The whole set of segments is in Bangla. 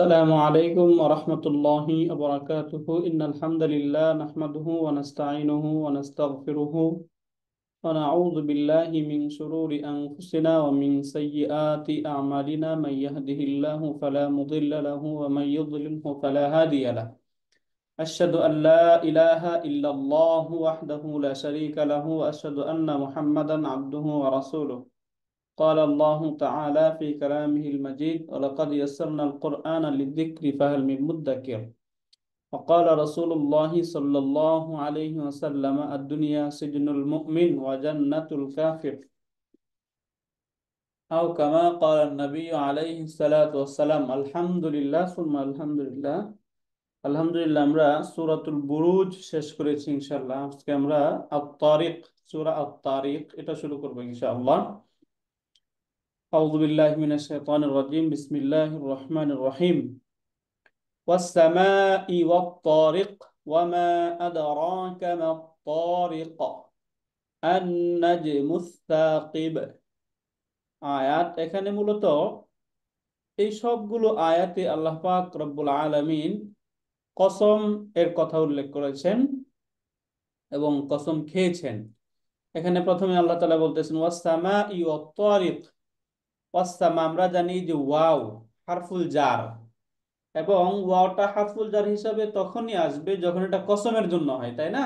السلام عليكم ورحمة الله وبركاته إن الحمد لله نحمده ونستعينه ونستغفره ونعوذ بالله من شرور أنفسنا ومن سيئات أعمالنا من يهده الله فلا مضل له ومن يضلله فلا هادي له أشهد أن لا إله إلا الله وحده لا شريك له وأشهد أن محمدا عبده ورسوله قال الله تعالى في كلامه المجيد ولقد يسرنا القرآن للذكر فهل من مدكر وقال رسول الله صلى الله عليه وسلم الدنيا سجن المؤمن وجنة الكافر أو كما قال النبي عليه الصلاة والسلام الحمد لله ثم الحمد لله আলহামদুলিল্লাহ আমরা সূরাতুল বুরুজ শেষ করেছি ইনশাআল্লাহ। আজকে আমরা আত-তারিক সূরা আত-তারিক এটা শুরু করব ইনশাআল্লাহ। أعوذ بالله من الشيطان الرجيم بسم الله الرحمن الرحيم والسماء والطارق وما أدراك ما الطارق النجم الثاقب আয়াত এখানে মূলত এই সবগুলো আয়াতে আল্লাহ পাক রব্বুল আলামিন কসম এর কথা উল্লেখ করেছেন এবং কসম খেয়েছেন। এখানে প্রথমে আল্লাহ তাআলা বলতেছেন ওয়াস-সামাই ওয়াত-তারিক। ওয়াস-সামা আমরা জানি যে ওয়াও হারফুল জার, এবং ওয়াওটা হারফুল জার হিসাবে তখনই আসবে যখন এটা কসমের জন্য হয়, তাই না?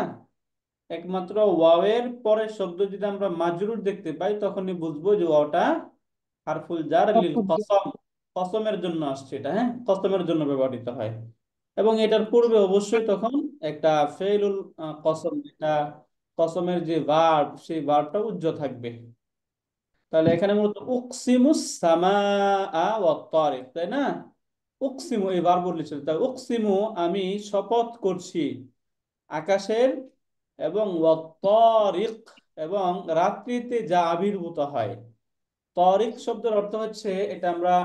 একমাত্র ওয়াওয়ের পরের শব্দ যদি আমরা মাজরুর দেখতে পাই তখনই বুঝবো যে ওয়াওটা হারফুল জার লিল কসম, কসমের জন্য আসছে এটা, হ্যাঁ, কসমের জন্য ব্যবহৃত হয়। এবং এটার পূর্বে অবশ্যই তখন একটা ফেইলুল কসম, যেটা কসমের যে ভার্ব সেই ভার্বটা উজ্জ্ব থাকবে। তাহলে এখানে মূলত উকসিমুস সামাআ ওয়াত তারিক, তাই না? উকসিমু এই ভার্ব বলেছে, তাই উকসিমু আমি শপথ করছি আকাশের এবং ওয়াত তারিক এবং রাত্রিতে যা আবির্ভূত হয়। তারিক শব্দের অর্থ হচ্ছে, এটা আমরা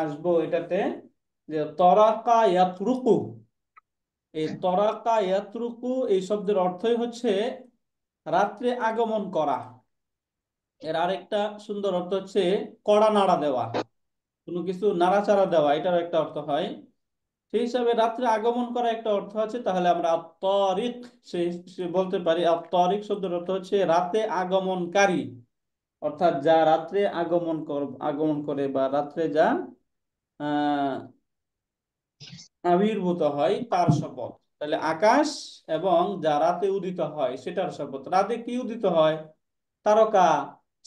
আসবো এটাতে, যে তরাকা ইয়াতরুকু। এই তরাকা ইয়াতরুকু এই শব্দের অর্থই হচ্ছে রাত্রে আগমন করা। এর আরেকটা সুন্দর অর্থ হচ্ছে কড়া নাড়া দেওয়া, কোনো কিছু নাড়াচাড়া দেওয়া, এটার একটা অর্থ হয়। সেই হিসাবে রাত্রে আগমন করা একটা অর্থ আছে। তাহলে আমরা আত-তারিক সে সে বলতে পারি আত-তারিক শব্দের অর্থ হচ্ছে রাতে আগমনকারী, অর্থাৎ যা রাত্রে আগমন করে বা রাত্রে যা আহ আবির্ভূত হয় তার শপথ। তাহলে আকাশ এবং যা রাতে উদিত হয় সেটার শপথ। রাতে কি উদিত হয়? তারকা,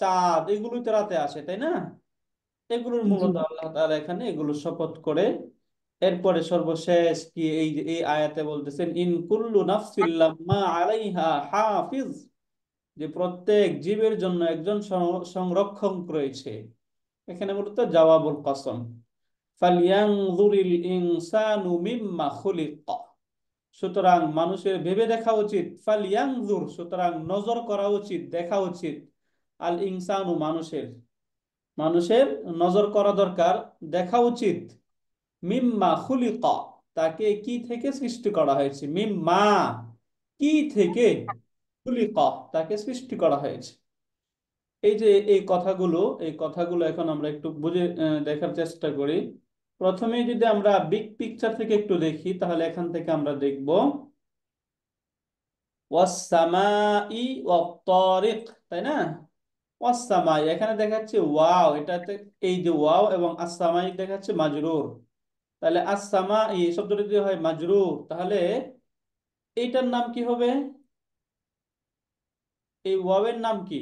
চাঁদ, এগুলোই তো রাতে আসে, তাই না? এগুলোর জি। মূলত আল্লাহ তাআলা এখানে এগুলো শপথ করে এরপরে সর্বশেষ কি এই যে এই আয়াতে বলতেছেন ইন কুল্লু নাফসিন লাম্মা আলাইহা হাফিজ, যে প্রত্যেক জীবের জন্য একজন সংরক্ষক রয়েছে। এখানে মূলত জওয়াবুল কসম। ফালইয়ানজুরিল ইনসানু মিম্মা খুলিক, সুতরাং মানুষের ভেবে দেখা উচিত। ফালইয়ানজুর সুতরাং নজর করা উচিত, দেখা উচিত। আল ইনসানু মানুষের, মানুষের নজর করা দরকার, দেখা উচিত। মিম্মা খুলিকা তাকে কি থেকে সৃষ্টি করা হয়েছে, মিম্মা কি থেকে, খুলিকা তাকে সৃষ্টি করা হয়েছে। এই যে এই কথাগুলো এখন আমরা একটু বুঝে দেখার চেষ্টা করি। প্রথমে যদি আমরা বিগ পিকচার থেকে একটু দেখি তাহলে এখান থেকে আমরা দেখব ওয়াস-সামাই ওয়াত-তারিক, তাই না? ওয়াস-সামাই এখানে দেখাচ্ছে ওয়াও, এটাতে এই যে ওয়াও এবং আস-সামাই দেখাচ্ছে মাজরুর। তাহলে আস-সামাই এই শব্দটা যদি হয় মাজরুর, তাহলে এইটার নাম কি হবে? এই ওয়াওয়ের নাম কি?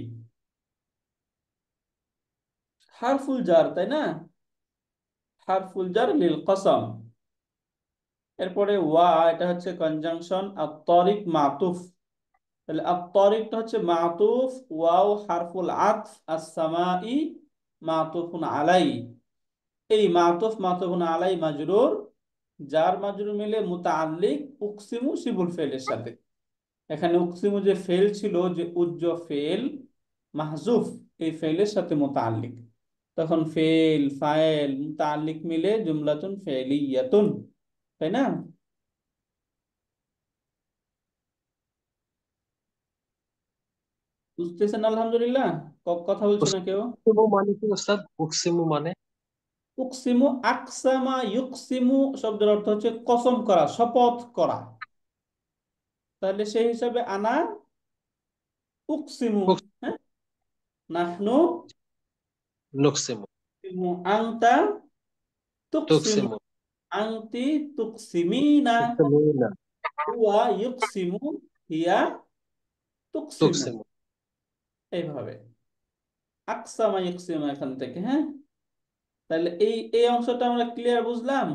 হারফুল জার, তাই না? হারফুল জার লিল কসম। এরপরে ওয়া এটা হচ্ছে কনজাংশন, আত-তারিক মাতুফ। তাহলে আত-তারিকটা হচ্ছে মাতুফ, ওয়াও হারফুল আতফ, আস-সামাই মাতুফুন আলাই। এই মাতুফ মাতুফুন আলাই মাজরুর, জার মাজরুর মিলে মুতাআল্লিক উকসিমু শিবুল ফেলের সাথে। এখানে উকসিমু যে ফেল ছিল, যে উজ্জ ফেল মাহজুফ, এই ফেলের সাথে মুতাআল্লিক, তখন ফেল ফাইল মুতাআল্লিক মিলে জুমলাতুন ফেলিয়াতুন, তাই না? বুঝতেছেন? আলহামদুলিল্লাহ। কথা বলছে না কেউ? উকসিমু মানে কি ওস্তাদ? উকসিমু মানে? উকসিমু, আকসামা ইউকসিমু শব্দের অর্থ হচ্ছে কসম করা, শপথ করা। তাহলে সেই হিসাবে আনা উকসিমু, উক- হ্যাঁ, নাহনু নুকসিমু। উকসিমু, আনতা তুকসিমু, তুকসিমু। আনতি তুকসিমিনা, তুকসিমুনা। হুয়া ইউকসিমু, হিয়া তুকসিমু। তুকসিমু। এইভাবে আকসামা ইউকসিমু এখান থেকে, হ্যাঁ। তাহলে এই এই অংশটা আমরা ক্লিয়ার বুঝলাম,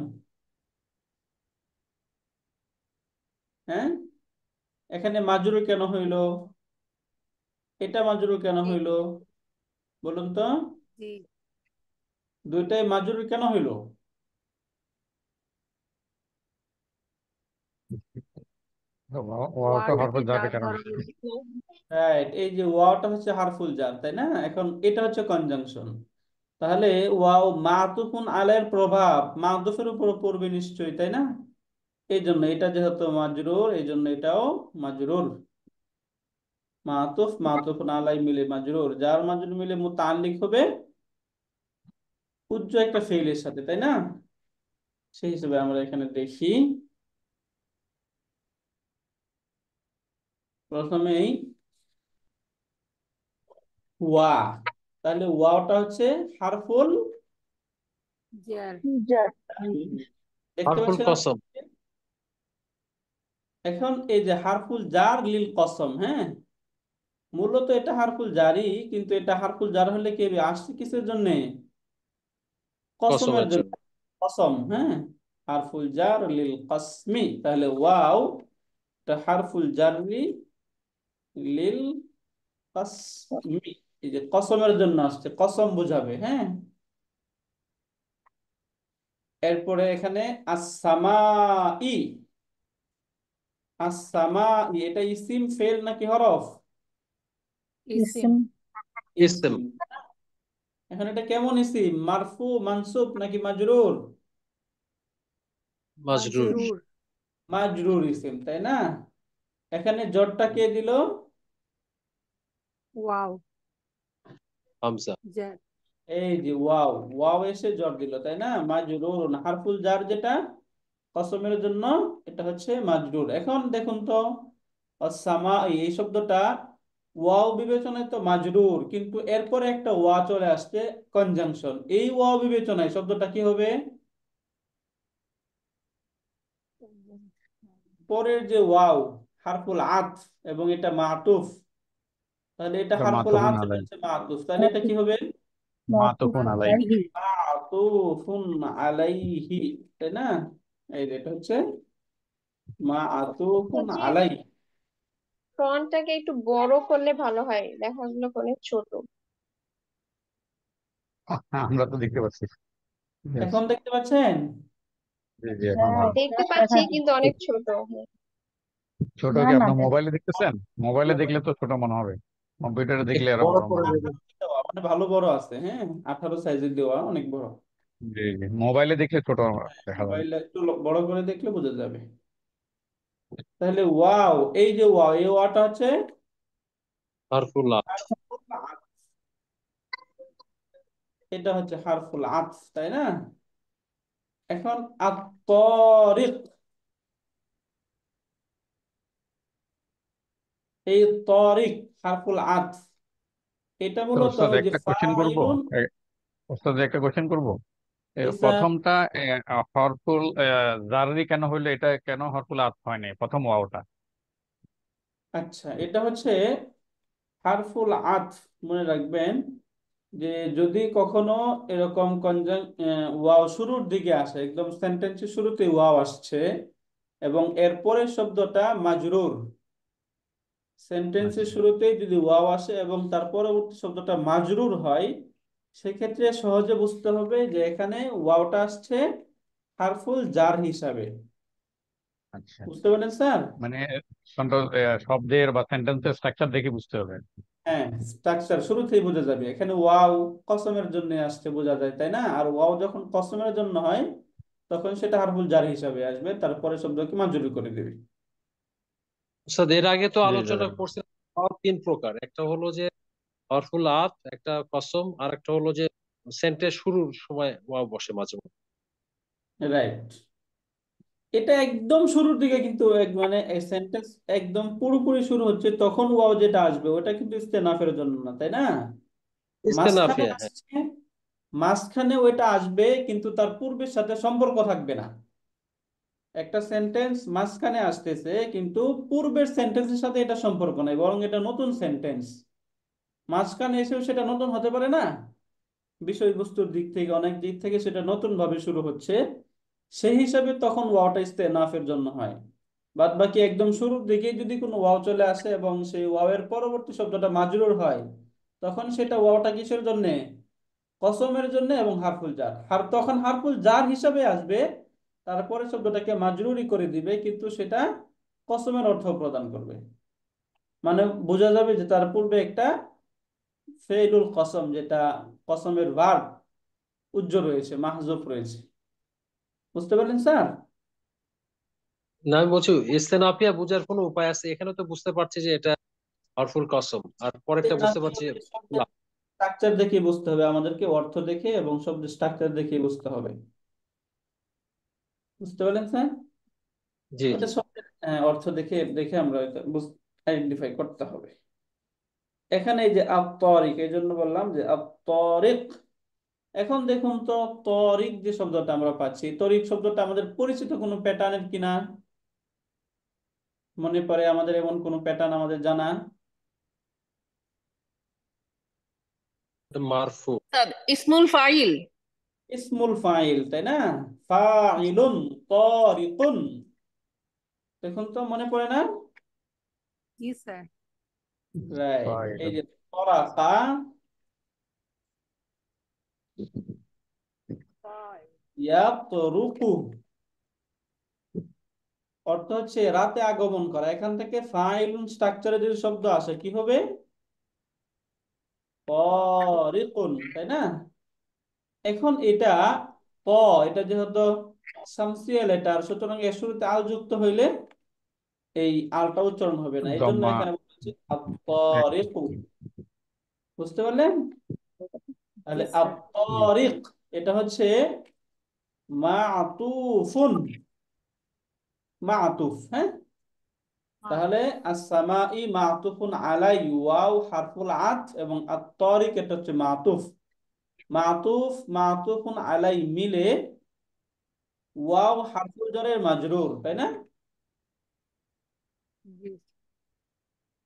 হ্যাঁ। এখানে মাজরুর কেন হইলো, এটা মাজরুর কেন জি হইলো, বলুন তো। জি। দুইটাই মাজরুর কেন হইলো? ওয়াওটা ওয়াটাকে হরফে জারের জার কারণে। করা হয়েছে। রাইট, এই যে ওয়াওটা হচ্ছে হারফুল জার, তাই না? এখন এটা হচ্ছে কনজাংশন। তাহলে ওয়াও মাতুফুন আলাইয়ের প্রভাব মাতুফের উপর পড়বে নিশ্চয়ই, তাই না? এই জন্য এটা যেহেতু মাজরুর, এই জন্য এটাও মাজরুর। মাতুফ মাতুফুন আলাই মিলে মাজরুর, যার মাজরুর মিলে মুতাল্লিক হবে উজ্জ একটা ফেইলের সাথে, তাই না? সেই হিসেবে আমরা এখানে দেখি, প্রথমেই ওয়া। তাহলে ওয়াওটা হচ্ছে হারফুল জার। জার। দেখতে হারফুল পাচ্ছেন কসম। আপনারা? এখন এই যে হারফুল জার লিল কসম, হ্যাঁ, মূলত এটা হারফুল জারি, কিন্তু এটা হারফুল জার হলে কি হবে? আসছে কিসের জন্য? কসমের কসমের জন্য। জন্য। কসম, হ্যাঁ, হারফুল জার লিল কসমি। তাহলে ওয়াও এটা হারফুল জারি লিল কসমি, এই যে কসমের জন্য আসছে, কসম বুঝাবে, হ্যাঁ। এরপরে এখানে আসসামাই, আসসামাই এটা ইসিম ফেল নাকি হরফ? ইসিম। ইসিম। ইসম। ইসিম। এখন এটা কেমন ইসিম, মারফু মানসুব নাকি মাজরুর? মাজরুর। মাজরুর। মাজরুর ইসিম, তাই না? এখানে জটটা কে দিল? ওয়াও হামজা। জার। এই যে ওয়াও, ওয়াও এসে জট দিল, তাই না? মাজরুর হারফুল জার যেটা কসমের জন্য, এটা হচ্ছে মাজরুর। এখন দেখুন তো, সামা এই শব্দটা ওয়াও বিবেচনায় তো মাজরুর, কিন্তু এরপরে একটা ওয়া চলে আসছে, কনজাংশন। এই ওয়াও বিবেচনায় শব্দটা কি হবে? পরের যে ওয়াও হারফুল আতফ, এবং এটা মাতুফ, তাহলে এটা এটা হারফুল মাতুফুন আতফ, এটা আলাই। হচ্ছে মাতুফ, তাহলে এটা কি হবে? মাতুফুন আলাই। আলাইহি। মাতুফুন আলাইহি, তাই না? এই যে এটা হচ্ছে মাতুফুন হচ্ছে আলাই। ফ্রন্টটাকে একটু বড় করলে ভালো হয়, লেখাগুলো অনেক ছোট। আমরা তো দেখতে পাচ্ছি। Yes. এখন দেখতে পাচ্ছেন? জি জি, এখন ভালো। দেখতে পাচ্ছি কিন্তু অনেক ছোট। ছোট না কি না, আপনার মোবাইলে দেখতেছেন? মোবাইলে দেখলে তো ছোট মনে হবে, কম্পিউটারে দেখলে একটু আরো বড় বড় করে মনে হবে। দেবেন। মানে ভালো বড় আছে, হ্যাঁ, 18 সাইজের দেওয়া, অনেক বড়। জি জি, মোবাইলে দেখলে ছোট দেখা যাবে। মোবাইলে একটু বড় করে দেখলে বোঝা যাবে। তাহলে ওয়াও, এই যে ওয়াও, এই ওয়াটা হচ্ছে হারফুল হারফুল আতফ। এটা হচ্ছে হারফুল আতফ, তাই না? এখন আত-তারিক, এই তারিক হারফুল আতফ, এটা তো মূলত ওস্তাদ ওই যে একটা কোশ্চেন করব। ফাইলুন। ওস্তাদ একটা কোশ্চেন করব। ইসা, প্রথমটা হরফুল জারি কেন হইলো, এটা কেন হরফুল আতফ হয়নি প্রথম ওয়াওটা? আচ্ছা, এটা হচ্ছে হারফুল আতফ, মনে রাখবেন যে যদি কখনো এরকম ওয়াও শুরুর দিকে আসে, একদম সেন্টেন্সের শুরুতে ওয়াও আসছে, এবং এরপরের শব্দটা মাজরুর, সেন্টেন্সের আচ্ছা শুরুতেই যদি ওয়াও আসে এবং তার পরবর্তী শব্দটা মাজরুর হয়, সেক্ষেত্রে সহজে বুঝতে হবে যে এখানে ওয়াওটা আসছে হারফুল জার হিসাবে। আচ্ছা। বুঝতে পারলেন স্যার? মানে শব্দের বা সেন্টেন্সের স্ট্রাকচার দেখে বুঝতে হবে। হ্যাঁ, স্ট্রাকচার শুরুতেই বোঝা যাবে। এখানে ওয়াও কসমের জন্য আসছে, বোঝা যায়, তাই না? আর ওয়াও যখন কসমের জন্য হয়, তখন সেটা হারফুল জার হিসাবে আসবে, তারপরে শব্দকে মাজরুর করে দেবে। উস্তাদ, এর আগে তো জি আলোচনা দাদা। করছিলাম হরফ তিন প্রকার। একটা হলো যে হরফুল আত, একটা কসম, আর একটা হলো যে সেন্টেন্স শুরুর সময় ওয়াও বসে মাঝে মাঝে। রাইট। এটা একদম শুরুর দিকে কিন্তু মানে সেন্টেন্স একদম পুরোপুরি শুরু হচ্ছে তখন ওয়াও যেটা আসবে ওটা কিন্তু ইস্তেনাফের জন্য না, তাই না? মাঝখানে ইস্তেনাফিয়া, হ্যাঁ। আসছে, মাঝখানে ওইটা আসবে কিন্তু তার পূর্বের সাথে সম্পর্ক থাকবে না। একটা সেন্টেন্স মাঝখানে আসতেছে কিন্তু পূর্বের সেন্টেন্সের সাথে এটা সম্পর্ক নাই, বরং এটা নতুন সেন্টেন্স। মাঝখানে এসেও সেটা নতুন হতে পারে না, বিষয়বস্তুর দিক থেকে অনেক দিক থেকে সেটা নতুন ভাবে শুরু হচ্ছে, সেই হিসাবে তখন ওয়াওটা ইস্তেনাফের জন্য হয়। বাদ বাকি একদম শুরুর দিকে যদি কোনো ওয়াও চলে আসে এবং সেই ওয়াও এর পরবর্তী শব্দটা মাজরুর হয়, তখন সেটা ওয়াওটা কিসের জন্য? কসমের জন্য এবং হারফুল জার। তখন হারফুল জার হিসাবে আসবে, তারপরে শব্দটাকে মাজরুরি করে দিবে, কিন্তু সেটা কসমের অর্থ প্রদান করবে। মানে বোঝা যাবে যে তার পূর্বে একটা ফেইলুল কসম, যেটা কসমের ভার্ব উজ্জ্ব রয়েছে, মাহজুফ রয়েছে। বুঝতে পারলেন স্যার? না, আমি বলছি ইস্তেনাফিয়া বোঝার কোনো উপায় আছে? এখানে তো বুঝতে পারছি যে এটা হরফুল কসম, আর পরেরটা বুঝতে পারছি যে লা। স্ট্রাকচার দেখে বুঝতে হবে আমাদেরকে, অর্থ দেখে এবং শব্দের স্ট্রাকচার দেখে বুঝতে হবে। বুঝতে পারলেন স্যার? জি ওটা জি। শব্দের অর্থ দেখে দেখে আমরা আইডেন্টিফাই করতে হবে। এখানে এই যে আত-তারিক, এই জন্য বললাম যে আত-তারিক। এখন দেখুন তো, তরিক যে শব্দটা আমরা পাচ্ছি, তরিক শব্দটা আমাদের পরিচিত কোনো প্যাটার্নের কিনা? মনে পড়ে আমাদের এমন কোনো প্যাটার্ন আমাদের জানা? মারফু। স্যার ইসমুল ফাইল। ইসমুল ফাইল, তাই না? ফাইলুন তারিকুন। দেখুন তো, মনে পড়ে না? জি স্যার। রাইট। এই ফাইলুন। যে তরাকা, ইয়াতরুকু, অর্থ হচ্ছে রাতে আগমন করা। এখান থেকে ফাইলুন স্ট্রাকচারে যদি শব্দ আসে কি হবে? তারিকুন, তাই না? এখন এটা ত, এটা যেহেতু সামসিয়া লেটার, সুতরাং এর শুরুতে আল যুক্ত হইলে এই আলটা উচ্চারণ হবে না, এই জন্য দম্মা এখানে বলছি এক। আত-তারিকু। বুঝতে পারলেন? জি তাহলে স্যার। আত-তারিক এটা হচ্ছে মাতুফুন, মাতুফ, হ্যাঁ। তাহলে as-সামাই মাতুফুন আলাই ওয়াও হারফুল আত, এবং আত-তারিক এটা হচ্ছে মাতুফ। মাতুফ মাতুফুন আলাই মিলে ওয়াও হারফুল জারের মাজরুর, তাই না? জি।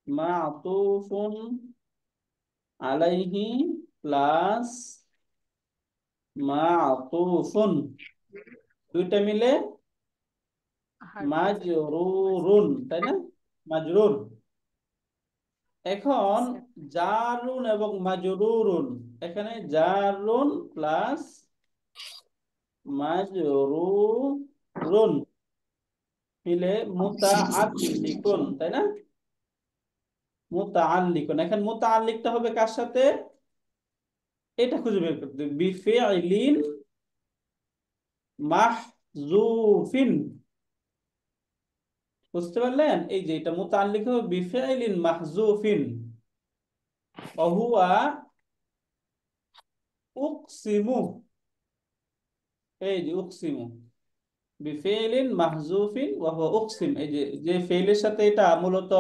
মাতুফুন আলাইহি প্লাস মাতুফুন, দুইটা মিলে হারফুল জার। মাজরুরুন, তাই না? মাজরুর। জি এখন স্যার। জারুন এবং মাজরুরুন, এখানে জারুন প্লাস মাজরুরুন মিলে মুতাআল্লিকুন, তাই না? মুতাআল্লিকুন। এখন মুতাআল্লিকটা হবে কার সাথে? এটা খুঁজে বের করতে হবে। বিফিইলিন মাহযুফিন। বুঝতে পারলেন? এই যে এটা মুতাআল্লিক হবে বিফিইলিন মাহযুফিন, ওয়া হুয়া উকসিমু। এই যে উকসিমু, বিফিইলিন মাহযুফিন ওয়া হুয়া উকসিম, এই যে যে ফেইলের সাথে এটা মূলত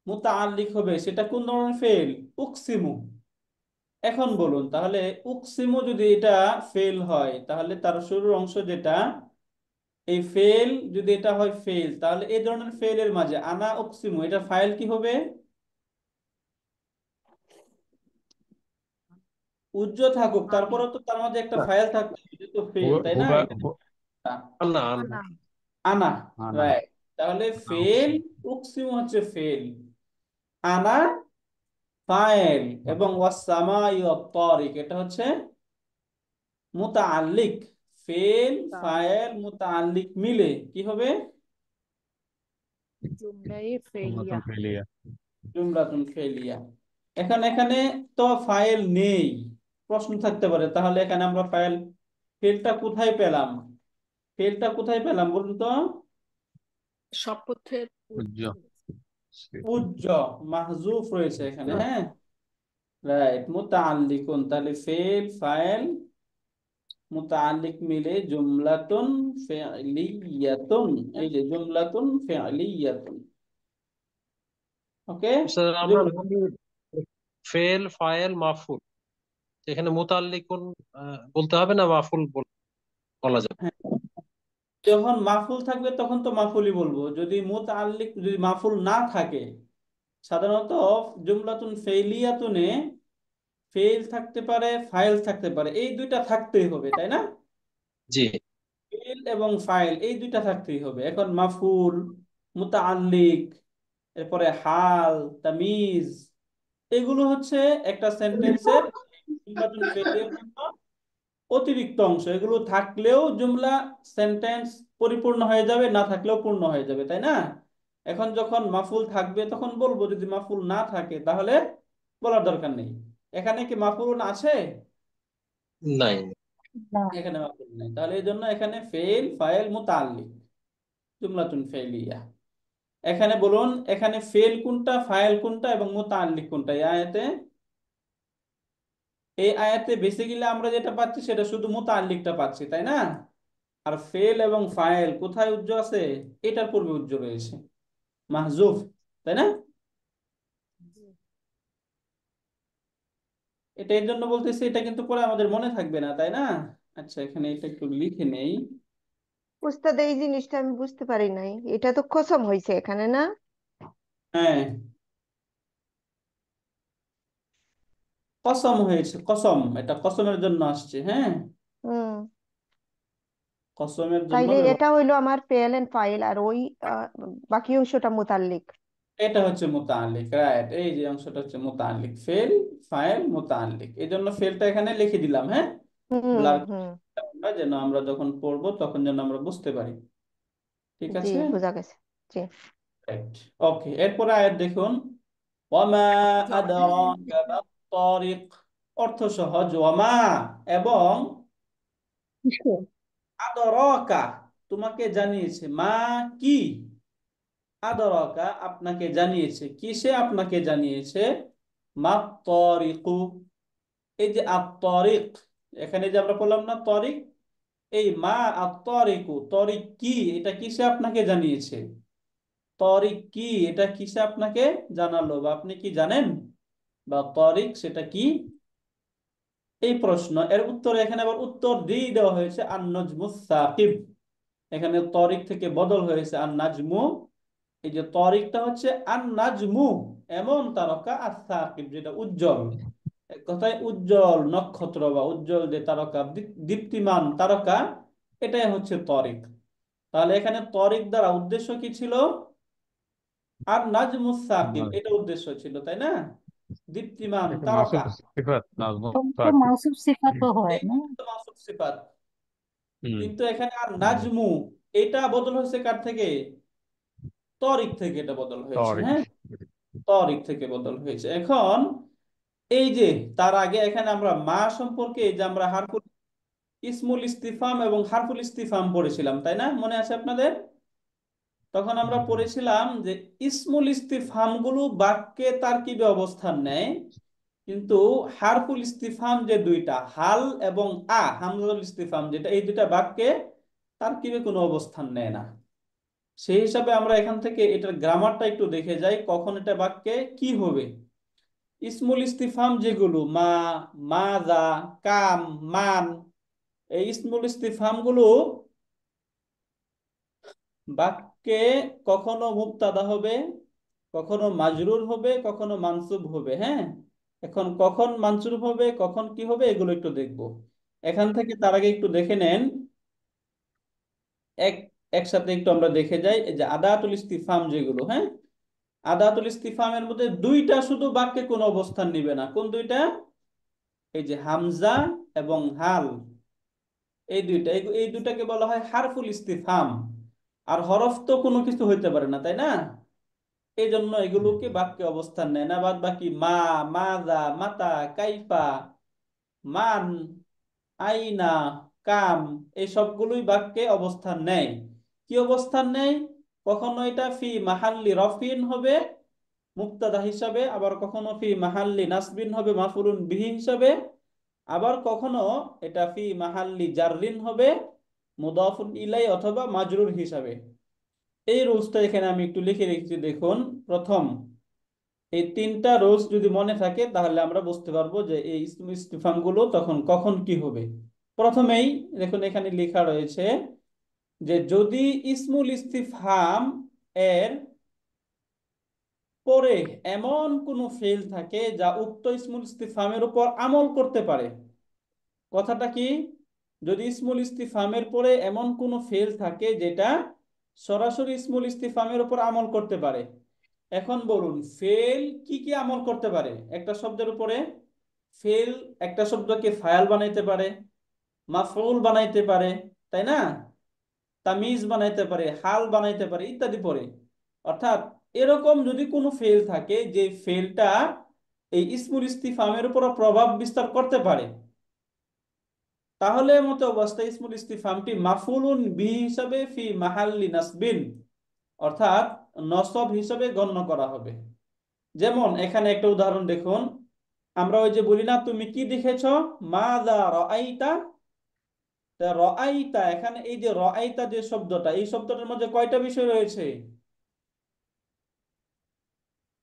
মুতাআল্লিক হবে সেটা কোন ধরনের ফেল? উকসিমু। এখন বলুন তাহলে, উকসিমু যদি এটা ফেল হয় তাহলে তার শুরুর অংশ যেটা, এই ফেল যদি এটা হয় ফেল, তাহলে এই ধরনের ফেলের মাঝে আনা উকসিমু এটা ফাইল কি হবে? উজ্জ থাকুক, আনা। তারপরে তো তার মাঝে একটা ফাইল থাকতে হবে, এটা তো ফেল, তাই না? হুবা এটা আনা আনা। আনা। আনা। আনা রাইট। তাহলে ফেল, উকসিমু হচ্ছে ফেল, আনা ফাইল, এবং ওয়াসসামাই ওয়াত-তারিক এটা হচ্ছে মুতাআল্লিক। ফেল ফাইল মুতাআল্লিক মিলে কি হবে? জুমলাই ফেলিয়া। জুমলাতুন ফেলিয়া। জুমলাতুন ফেলিয়া। এখানে এখানে তো ফাইল নেই, প্রশ্ন থাকতে পারে তাহলে এখানে আমরা ফাইল, ফেলটা কোথায় পেলাম? ফেলটা কোথায় পেলাম বলুন তো? শপথের উজ্জ। উজ্জ, মাহজুফ রয়েছে এখানে, হ্যাঁ। রাইট, মুতাআল্লিকুন, তাহলে ফেল ফাইল মুতাআল্লিক মিলে জুমলাতুন ফি'লিয়াতুন। এই যে জুমলাতুন ফি'লিয়াতুন। ওকে, স্যার আমরা জুমলা। বলি ফেল ফাইল মাফুল, এখানে মুতাল্লিকুন বলতে হবে না মাফুল বলা যাবে? হ্যাঁ, যখন মাফুল থাকবে তখন তো মাফুলই বলবো। যদি মুতাআল্লিক যদি মাফুল না থাকে, সাধারণত জুমলাতুন ফেইলিয়াতুনে ফেইল থাকতে পারে, ফাইল থাকতে পারে, এই দুইটা থাকতেই হবে, তাই না? জি। ফেইল এবং ফাইল এই দুইটা থাকতেই হবে। এখন মাফুল, মুতাআল্লিক, এরপরে হাল, তামিজ, এগুলো হচ্ছে একটা সেন্টেন্সের জুমলাতুন ফেইলিয়ার জন্য অতিরিক্ত অংশ। এগুলো থাকলেও জুমলা সেন্টেন্স পরিপূর্ণ হয়ে যাবে, না থাকলেও পূর্ণ হয়ে যাবে, তাই না? এখন যখন মাফুল থাকবে তখন বলবো, যদি মাফুল না থাকে তাহলে বলার দরকার নেই। এখানে কি মাফুল আছে? নাই। না। এখানে মাফুল নেই, তাহলে এই জন্য এখানে ফেল ফাইল মুতাআল্লিক জুমলাতুন ফেলিয়া। এখানে বলুন, এখানে ফেল কোনটা, ফাইল কোনটা এবং মুতাআল্লিক কোনটা এই আয়াতে? এই আয়াতে বেসিক্যালি আমরা যেটা পাচ্ছি সেটা শুধু মুতাআল্লিকটা পাচ্ছি, তাই না? আর ফেল এবং ফাইল কোথায় উজ্জ্ব আছে? এটার পূর্বে উজ্জ্ব রয়েছে, মাহজুফ, তাই না? এটা এর জন্য বলতেছি, এটা কিন্তু পরে আমাদের মনে থাকবে না, তাই না? আচ্ছা, এখানে এটা একটু লিখে নেই। উস্তাদ, এই জিনিসটা আমি বুঝতে পারি নাই, এটা তো কসম হয়েছে এখানে, না? হ্যাঁ, কসম হয়েছে, কসম, এটা কসমের জন্য আসছে। হ্যাঁ, হুম। কসমের জন্য তাইলে ব্যবহার। এটা হইলো আমার ফেল এন্ড ফাইল, আর ওই আহ, বাকি অংশটা মুতাল্লিক। এটা হচ্ছে মুতাআল্লিক, রাইট। এই যে অংশটা হচ্ছে মুতাআল্লিক, ফেল ফাইল মুতাআল্লিক। এই জন্য ফেলটা এখানে লিখে দিলাম, হ্যাঁ, হুম ব্লার, হুম। যেন আমরা যখন পড়বো তখন যেন আমরা বুঝতে পারি। ঠিক জি, আছে, বোঝা গেছে। জি। রাইট। ওকে, এরপরে আয়াত দেখুন, ওয়ামা আদরাকা মাত-তারিক। অর্থ সহজ, ওয়ামা এবং আদরাকা তোমাকে জানিয়েছে, মা কি, আদরাকা আপনাকে জানিয়েছে, কিসে আপনাকে জানিয়েছে, মাত-তারিকু, এই যে আত-তারিক, এখানে যে আমরা বললাম না তরিক, এই মা আত-তারিকু, তরিক কি, এটা কিসে আপনাকে জানিয়েছে, তরিক কি এটা কিসে আপনাকে জানালো, বা আপনি কি জানেন, বা তরিক সেটা কি, এই প্রশ্ন। এর উত্তরে এখানে আবার উত্তর দিয়ে দেওয়া হয়েছে আন নজমুস সাকিব। এখানে তরিক থেকে বদল হয়েছে আন নাজমু। এই যে তরিকটা হচ্ছে আন নাজমু, এমন তারকা, আর সাকিব যেটা উজ্জ্বল, এক কথায় উজ্জ্বল নক্ষত্র বা উজ্জ্বল যে তারকা, দীপ্তিমান তারকা, এটাই হচ্ছে তরিক। তাহলে এখানে তরিক দ্বারা উদ্দেশ্য কি ছিল? আর নাজমুস সাকিব, এটা উদ্দেশ্য ছিল, তাই না? দীপ্তিমান এটা তারকা, মাসুদ সিফাত নাজমুস तो সাকিব। माउसूफ सिफत तो है এই ना। তো মাউসুফ সিফাত। হুম। কিন্তু এখানে আর নাজমু, এটা বদল হয়েছে কার থেকে? তরিক থেকে এটা বদল হয়েছে। তারিক। হ্যাঁ, তরিক থেকে বদল হয়েছে। এখন এই যে তার আগে এখানে আমরা মা সম্পর্কে, এই যে আমরা হারফুল ইসমুল ইস্তিফাম এবং হারফুল ইস্তিফাম পড়েছিলাম, তাই না? মনে আছে আপনাদের? তখন আমরা পড়েছিলাম যে ইসমুল ইস্তিফহাম গুলো বাক্যে তারকিবে অবস্থান নেয়, কিন্তু হারফুল ইস্তিফহাম যে দুইটা, হাল এবং হামজাতুল ইস্তিফহাম যেটা, এই দুইটা বাক্যে তারকিবে কোনো অবস্থান নেয় না। সেই হিসাবে আমরা এখান থেকে এটার গ্রামারটা একটু দেখে যাই, কখন এটা বাক্যে কি হবে। ইসমুল ইস্তিফহাম যেগুলো, মা, মাজা, কাম, মান, এই ইসমুল ইস্তিফহাম গুলো বাক্যে কখনো মুবতাদা হবে, কখনো মাজরুর হবে, কখনো মানসুব হবে। হ্যাঁ, এখন কখন মানসুব হবে, কখন কি হবে, এগুলো একটু দেখব এখান থেকে। তার আগে একটু দেখে নেন, এক একসাথে একটু আমরা দেখে যাই। এই যে আদাতুল ইস্তিফহাম যেগুলো, হ্যাঁ, আদাতুল ইস্তিফহামের মধ্যে দুইটা শুধু বাক্যে কোনো অবস্থান নিবে না। কোন দুইটা? এই যে হামজা এবং হাল, এই দুইটা, এই দুটাকে বলা হয় হারফুল ইস্তিফহাম। আর হরফ তো কোনো কিছু হইতে পারে না, তাই না? এই জন্য এগুলোকে বাক্যে অবস্থান নেয় না। বাদ বাকি মা, মাজা, মাতা, কাইফা, মান, আইনা, কাম, এই সবগুলোই বাক্যে অবস্থান নেয়। কি অবস্থান নেয়? কখনো এটা ফি মাহাল্লি রফিন হবে, মুক্তাদা হিসাবে, আবার কখনো ফি মাহাল্লি নাসবিন হবে মাফউলুন বিহি হিসাবে, আবার কখনো এটা ফি মাহাল্লি জাররিন হবে মুদাফুন ইলাই অথবা মাজরুর হিসাবে। এই রুলসটা এখানে আমি একটু লিখে রেখেছি, দেখুন। প্রথম, এই তিনটা রুলস যদি মনে থাকে তাহলে আমরা বুঝতে পারবো যে এই ইসমুল ইস্তিফহাম গুলো তখন কখন কি হবে। প্রথমেই দেখুন এখানে লেখা রয়েছে যে যদি ইসমুল ইস্তিফহাম এর পরে এমন কোনো ফেল থাকে যা উক্ত ইসমুল ইস্তিফহামের উপর আমল করতে পারে। কথাটা কি? যদি ইসমুল ইস্তিফহামের পরে এমন কোনো ফেল থাকে যেটা সরাসরি ইসমুল ইস্তিফহামের উপর আমল করতে পারে। এখন বলুন ফেল কি কি আমল করতে পারে একটা শব্দের উপরে? ফেল একটা শব্দকে ফায়াল বানাইতে পারে, মাফউল বানাইতে পারে, তাই না? তামিজ বানাইতে পারে, হাল বানাইতে পারে ইত্যাদি পরে। অর্থাৎ এরকম যদি কোনো ফেল থাকে যে ফেলটা এই ইসমুল ইস্তিফহামের উপর প্রভাব বিস্তার করতে পারে, তাহলে মতো অবস্থায় ইসমুল ইস্তিফহামটি মাফউলুন বিহি হিসাবে ফি মাহাল্লি নাসবিন, অর্থাৎ নসব হিসাবে গণ্য করা হবে। যেমন এখানে একটা উদাহরণ দেখুন, আমরা ওই যে বলি না তুমি কি দেখেছো, মাযা রাআইতা। তা রাআইতা, এখানে এই যে রাআইতা যে শব্দটা, এই শব্দটার মধ্যে কয়টা বিষয় রয়েছে?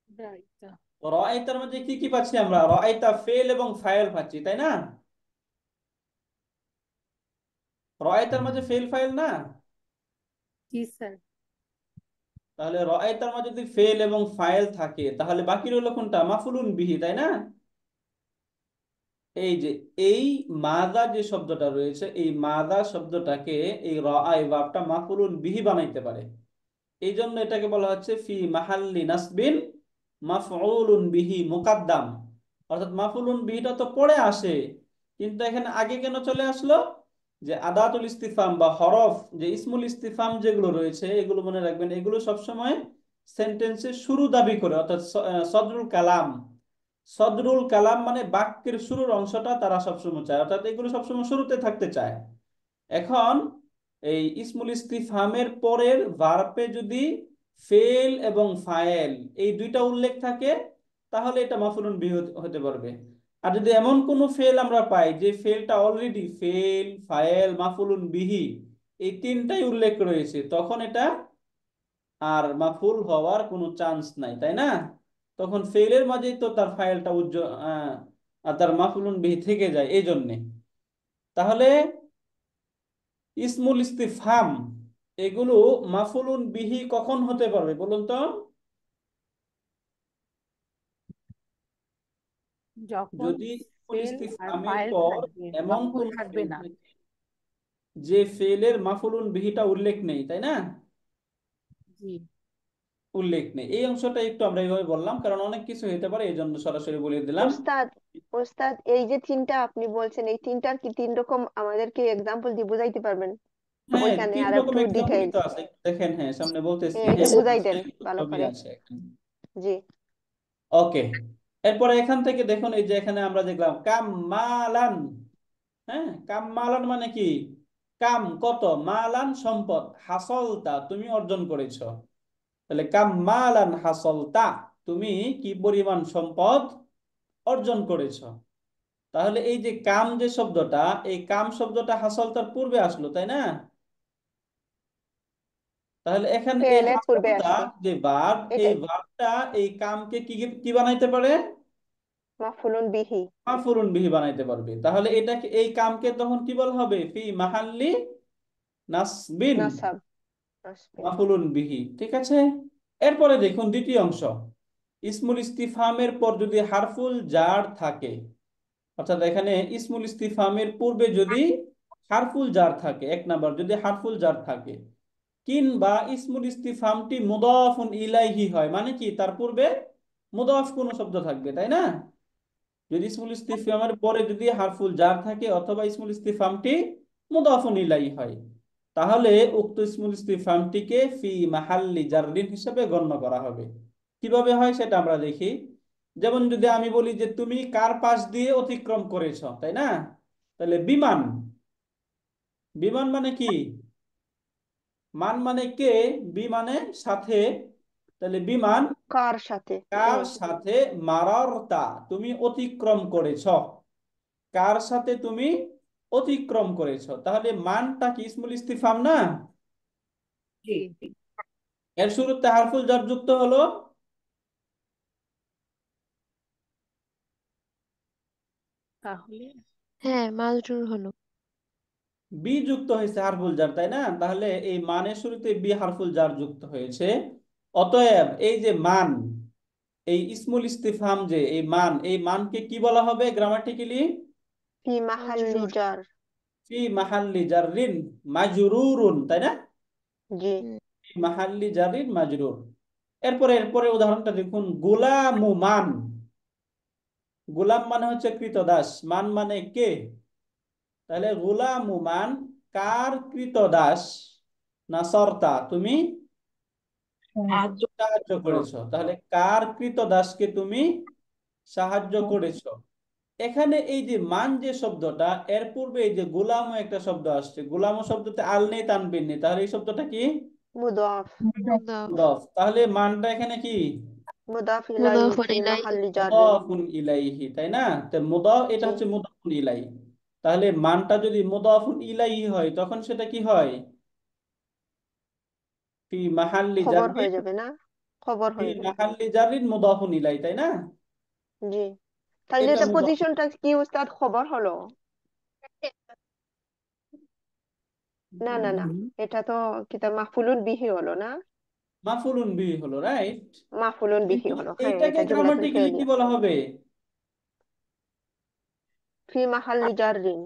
রাইট। রাআইতার মধ্যে কি কি পাচ্ছি আমরা? রাআইতা ফেল এবং ফাইল পাচ্ছি, তাই না? রাআইতার মধ্যে ফেল ফাইল না? জি স্যার। তাহলে রাআইতার মধ্যে যদি ফেল এবং ফাইল থাকে তাহলে বাকি রইল কোনটা? মাফউলুন বিহি, তাই না? এই যে এই মাদা যে শব্দটা রয়েছে, এই মাদা শব্দটাকে এই রাআই ভার্বটা মাফউলুন বিহি বানাইতে পারে। এই জন্য এটাকে বলা হচ্ছে ফি মাহাল্লি নাসবিন মাফউলুন বিহি মুকাদ্দাম। অর্থাৎ মাফউলুন বিহিটা তো পরে আসে, কিন্তু এখানে আগে কেন চলে আসলো? যে আদাতুল ইস্তিফহাম বা হরফ, যে ইসমুল ইস্তিফহাম যেগুলো রয়েছে এগুলো মনে রাখবেন, এগুলো সবসময় সেন্টেন্সের শুরু দাবি করে, অর্থাৎ সদরুল কালাম। সদরুল কালাম মানে বাক্যের শুরুর অংশটা তারা সবসময় চায়, অর্থাৎ এগুলো সবসময় শুরুতে থাকতে চায়। এখন এই ইসমুল ইস্তিফহামের পরের ভার্বে যদি ফেল এবং ফায়েল এই দুইটা উল্লেখ থাকে তাহলে এটা মাফউলুন বিহি হতে পারবে। আর যদি এমন কোনো ফেল আমরা পাই যে ফেলটা অলরেডি ফেল ফায়েল মাফউলুন বিহি এই তিনটাই উল্লেখ রয়েছে, তখন এটা আর মাফউল হওয়ার কোনো চান্স নাই, তাই না? তখন ফেলের মাঝেই তো তার ফাইলটা উজ্জ্বল, আর তার মাফউলুন বিহি থেকে যায় এই জন্যে। তাহলে ইসমুল ইস্তিফহাম এগুলো মাফউলুন বিহি কখন হতে পারবে বলুন তো? যখন যদি ইসমুল ফেল আর ইস্তিফহামের ফাইল পর থাকবে, এমন মাফউল কোন থাকবে ফেল না। থাকে যে ফেলের মাফউলুন বিহিটা উল্লেখ নেই, তাই না? জি। উল্লেখ নেই, এই অংশটা একটু আমরা এইভাবে বললাম কারণ অনেক কিছু হতে পারে, এই জন্য সরাসরি বলে দিলাম। ওস্তাদ, ওস্তাদ এই যে তিনটা আপনি বলছেন, এই তিনটার কি তিন রকম আমাদেরকে এক্সাম্পল দিয়ে বুঝাইতে পারবেন হ্যাঁ, ওইখানে তিন আর রকম একটু এক্সাম্পলই তো ডিটেইলস? আছে, দেখেন। হ্যাঁ, সামনে বলতেছি। একটু হ্যাঁ, বুঝাই দেন ভালো ছবি করে। আছে একটা। জি। ওকে, এরপরে এখান থেকে দেখুন এই যে এখানে আমরা দেখলাম কাম্মালান। হ্যাঁ, কাম্মালান মানে কি? কাম কত, মালান সম্পদ, হাসলতা তুমি অর্জন করেছো। তাহলে কাম্মালান হাসলতা, তুমি কি পরিমাণ সম্পদ অর্জন করেছো। তাহলে এই যে কাম যে শব্দটা, এই কাম শব্দটা হাসলতার পূর্বে আসলো, তাই না? তাহলে এখানে এই ফেলের পূর্বে হাসলতা আসছে যে ভার্ব, এই এটাই ভার্বটা এই কামকে কি কি বানাইতে পারে? মাফউলুন বিহি। মাফউলুন বিহি বানাইতে পারবে। তাহলে এটাকে এই কামকে তখন কি বলা হবে? ফি মাহাল্লি নাসবিন নাসাব আসবে। মাফউলুন বিহি, ঠিক আছে? এরপরে দেখুন দ্বিতীয় অংশ, ইসমুল ইস্তিফহামের পর যদি হারফুল জার থাকে, অর্থাৎ এখানে ইসমুল ইস্তিফহামের পূর্বে যদি হারফুল জার থাকে, এক নাম্বার যদি হারফুল জার থাকে, কিংবা ইসমুল ইস্তিফহামটি মুদাফুন ইলাইহি হয়, মানে কি তার পূর্বে মুদাফ কোনো শব্দ থাকবে, তাই না? যদি ইসমুল ইস্তিফহামের পরে যদি হারফুল জার থাকে অথবা ইসমুল ইস্তিফহামটি মুদাফুন ইলাইহি হয়, তাহলে উক্ত ইসমুল ইস্তিফহামটিকে ফি মাহাল্লি জাররিন হিসেবে গণ্য করা হবে। কিভাবে হয় সেটা আমরা দেখি। যেমন যদি আমি বলি যে তুমি কার পাশ দিয়ে অতিক্রম করেছো, তাই না? তাহলে বিমান, বিমান মানে কি? মান মানে কে, বি মানে সাথে, তাহলে বিমান কার সাথে কার সাথে মারারতা তুমি অতিক্রম করেছ, কার সাথে তুমি অতিক্রম করেছ। তাহলে মানটা কি ইসমুল ইস্তিফাম না? জি এর শুরুতে হারফুল জার যুক্ত হলো, তাহলে হ্যাঁ, মাজরুর হলো। বি যুক্ত হয়েছে হারফুল জার, তাই না? তাহলে এই মানের শুরুতে বি হারফুল জার যুক্ত হয়েছে। অতএব এই যে মান, এই ইসমুল ইস্তিফহাম, যে এই মান, এই মানকে কি বলা হবে গ্রামাটিক্যালি? ফি মাহাল্লি মাজরুর। জার। ফি মাহাল্লি জাররিন মাজরুরুন, তাই না? জি হুম। ফি মাহাল্লি জাররিন মাজরুর। এরপরে উদাহরণটা দেখুন, গুলামু মান। গুলাম মানে হচ্ছে কৃতদাস, মান মানে কে। তাহলে গুলামু মান কার কৃতদাস না সর্তা তুমি সাহায্য করেছো। তাহলে কার কৃতদাসকে তুমি সাহায্য করেছো। এখানে এই যে মান যে শব্দটা, এর পূর্বে এই যে গুলামও একটা শব্দ আসছে, গুলামও শব্দতে আল নেই, তানবিন নেই, তাহলে এই শব্দটা কি? মুদাফ। মুদাফ। মুদাফ। তাহলে মানটা এখানে কি? মুদাফ ইলাইহি মুদাফুন ফি ইলাইহি। মাহাল্লি জাররিন। মুদাফুন ইলাইহি, তাই না? তো মুদাফ, এটা জি হচ্ছে মুদাফুন ইলাই। তাহলে মানটা যদি মুদাফুন ইলাইহি হয় তখন সেটা কি হয়? ফি মাহাল্লি খবর জাররিন, হয়ে যাবে না, খবর ফি হয়ে যাবে। মাহাল্লি জাররিন মুদাফুন ইলাই, তাই না? জি তাহলে এটা এটা মুদাফ, পজিশনটা কি উস্তাদ, খবর হলো? না না না, এটা তো কিতাব মাহফুলুন বিহি হলো না, মাফুলুন বিহি হলো, রাইট? মাহফুলুন বিহি কিন্তু হলো, হ্যাঁ এইটাকে এটা জুমলাতুল গ্রামাটিক্যালি কি ফেলিয়া। বলা হবে? ফি মাহাল্লি জাররিন।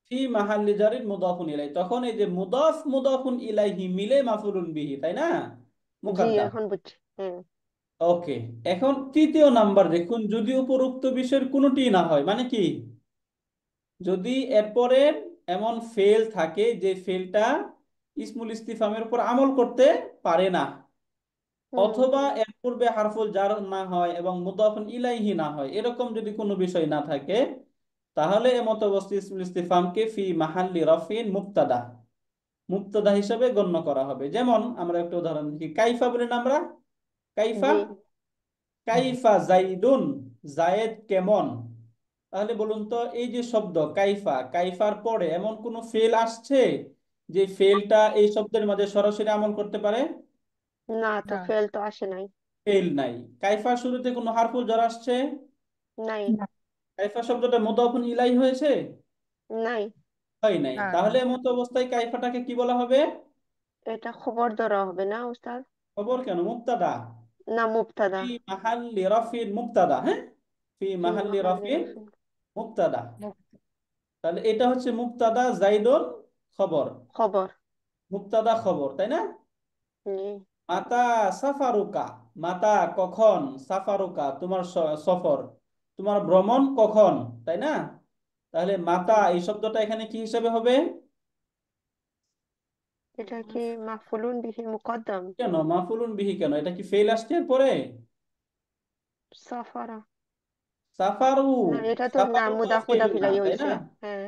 ফি মাহাল্লি জারিন মুদাফুন ইলাই, তখন এই যে মুদাফ মুদাফুন ইলাইহি মিলে মাফুলুন বিহি, তাই না? জি মুকাদ্দাম। এখন বুঝছি, হ্যাঁ। ওকে, এখন তৃতীয় নাম্বার দেখুন, যদি উপরোক্ত বিষয়ের কোনোটি না হয়, মানে কি? যদি এরপরে এমন ফেল থাকে যে ফেলটা ইসমুল ইস্তিফামের উপর আমল করতে পারে না, হুম অথবা এর পূর্বে হারফুল জার না হয় এবং মুদাফুন ইলাইহি না হয়, এরকম যদি কোনো বিষয় না থাকে, তাহলে এমত অবস্থায় ইসমুল ইস্তিফামকে ফি মাহাল্লি রাফিন মুবতাদা, মুবতাদা হিসেবে গণ্য করা হবে। যেমন আমরা একটা উদাহরণ দেখি, কাইফা বলি না আমরা, কাইফা, জি কাইফা জাইদুন, জায়েদ কেমন। তাহলে বলুন তো, এই যে শব্দ কাইফা, কাইফার পরে এমন কোন ফেল আসছে যে ফেলটা এই শব্দের মাঝে সরাসরি আমল করতে পারে? না, তো না ফেল তো আসে নাই। ফেল নাই। কাইফার শুরুতে কোনো হারফুল জ্বর আসছে? নাই না কাইফা শব্দটা মুদাফুন ইলাই হয়েছে? নাই, হয় নাই। না তাহলে এমত অবস্থায় কাইফাটাকে কি বলা হবে? এটা খবর ধরা হবে না উস্তাদ? খবর কেন, মুবতাদা। না মুবতাদা। ফি মাহাল্লি রাফিন মুবতাদা, হ্যাঁ, ফি ফি মাহাল্লি মাহাল্লি রাফিন রাফিন মুবতাদা। মুক্ত তাহলে এটা হচ্ছে মুবতাদা জাইদুন খবর, খবর। মুবতাদা খবর, তাই না? জি মাতা সাফারুকা, মাতা কখন, সাফারুকা তোমার সফর, তোমার ভ্রমণ কখন, তাই না? তাহলে মাতা এই শব্দটা এখানে কি হিসেবে হবে? এটা কি মাহফুলুন বিহি মুকদ্দাম? কেন মাফুলুন বিহি কেন? এটা কি ফেল আসছে এরপরে? সাফারা। সাফারু, না এটা তো না, সাফারু তো মুদাফ ফেল মুদাফ না, ইলাই তাই হইছে। না? হ্যাঁ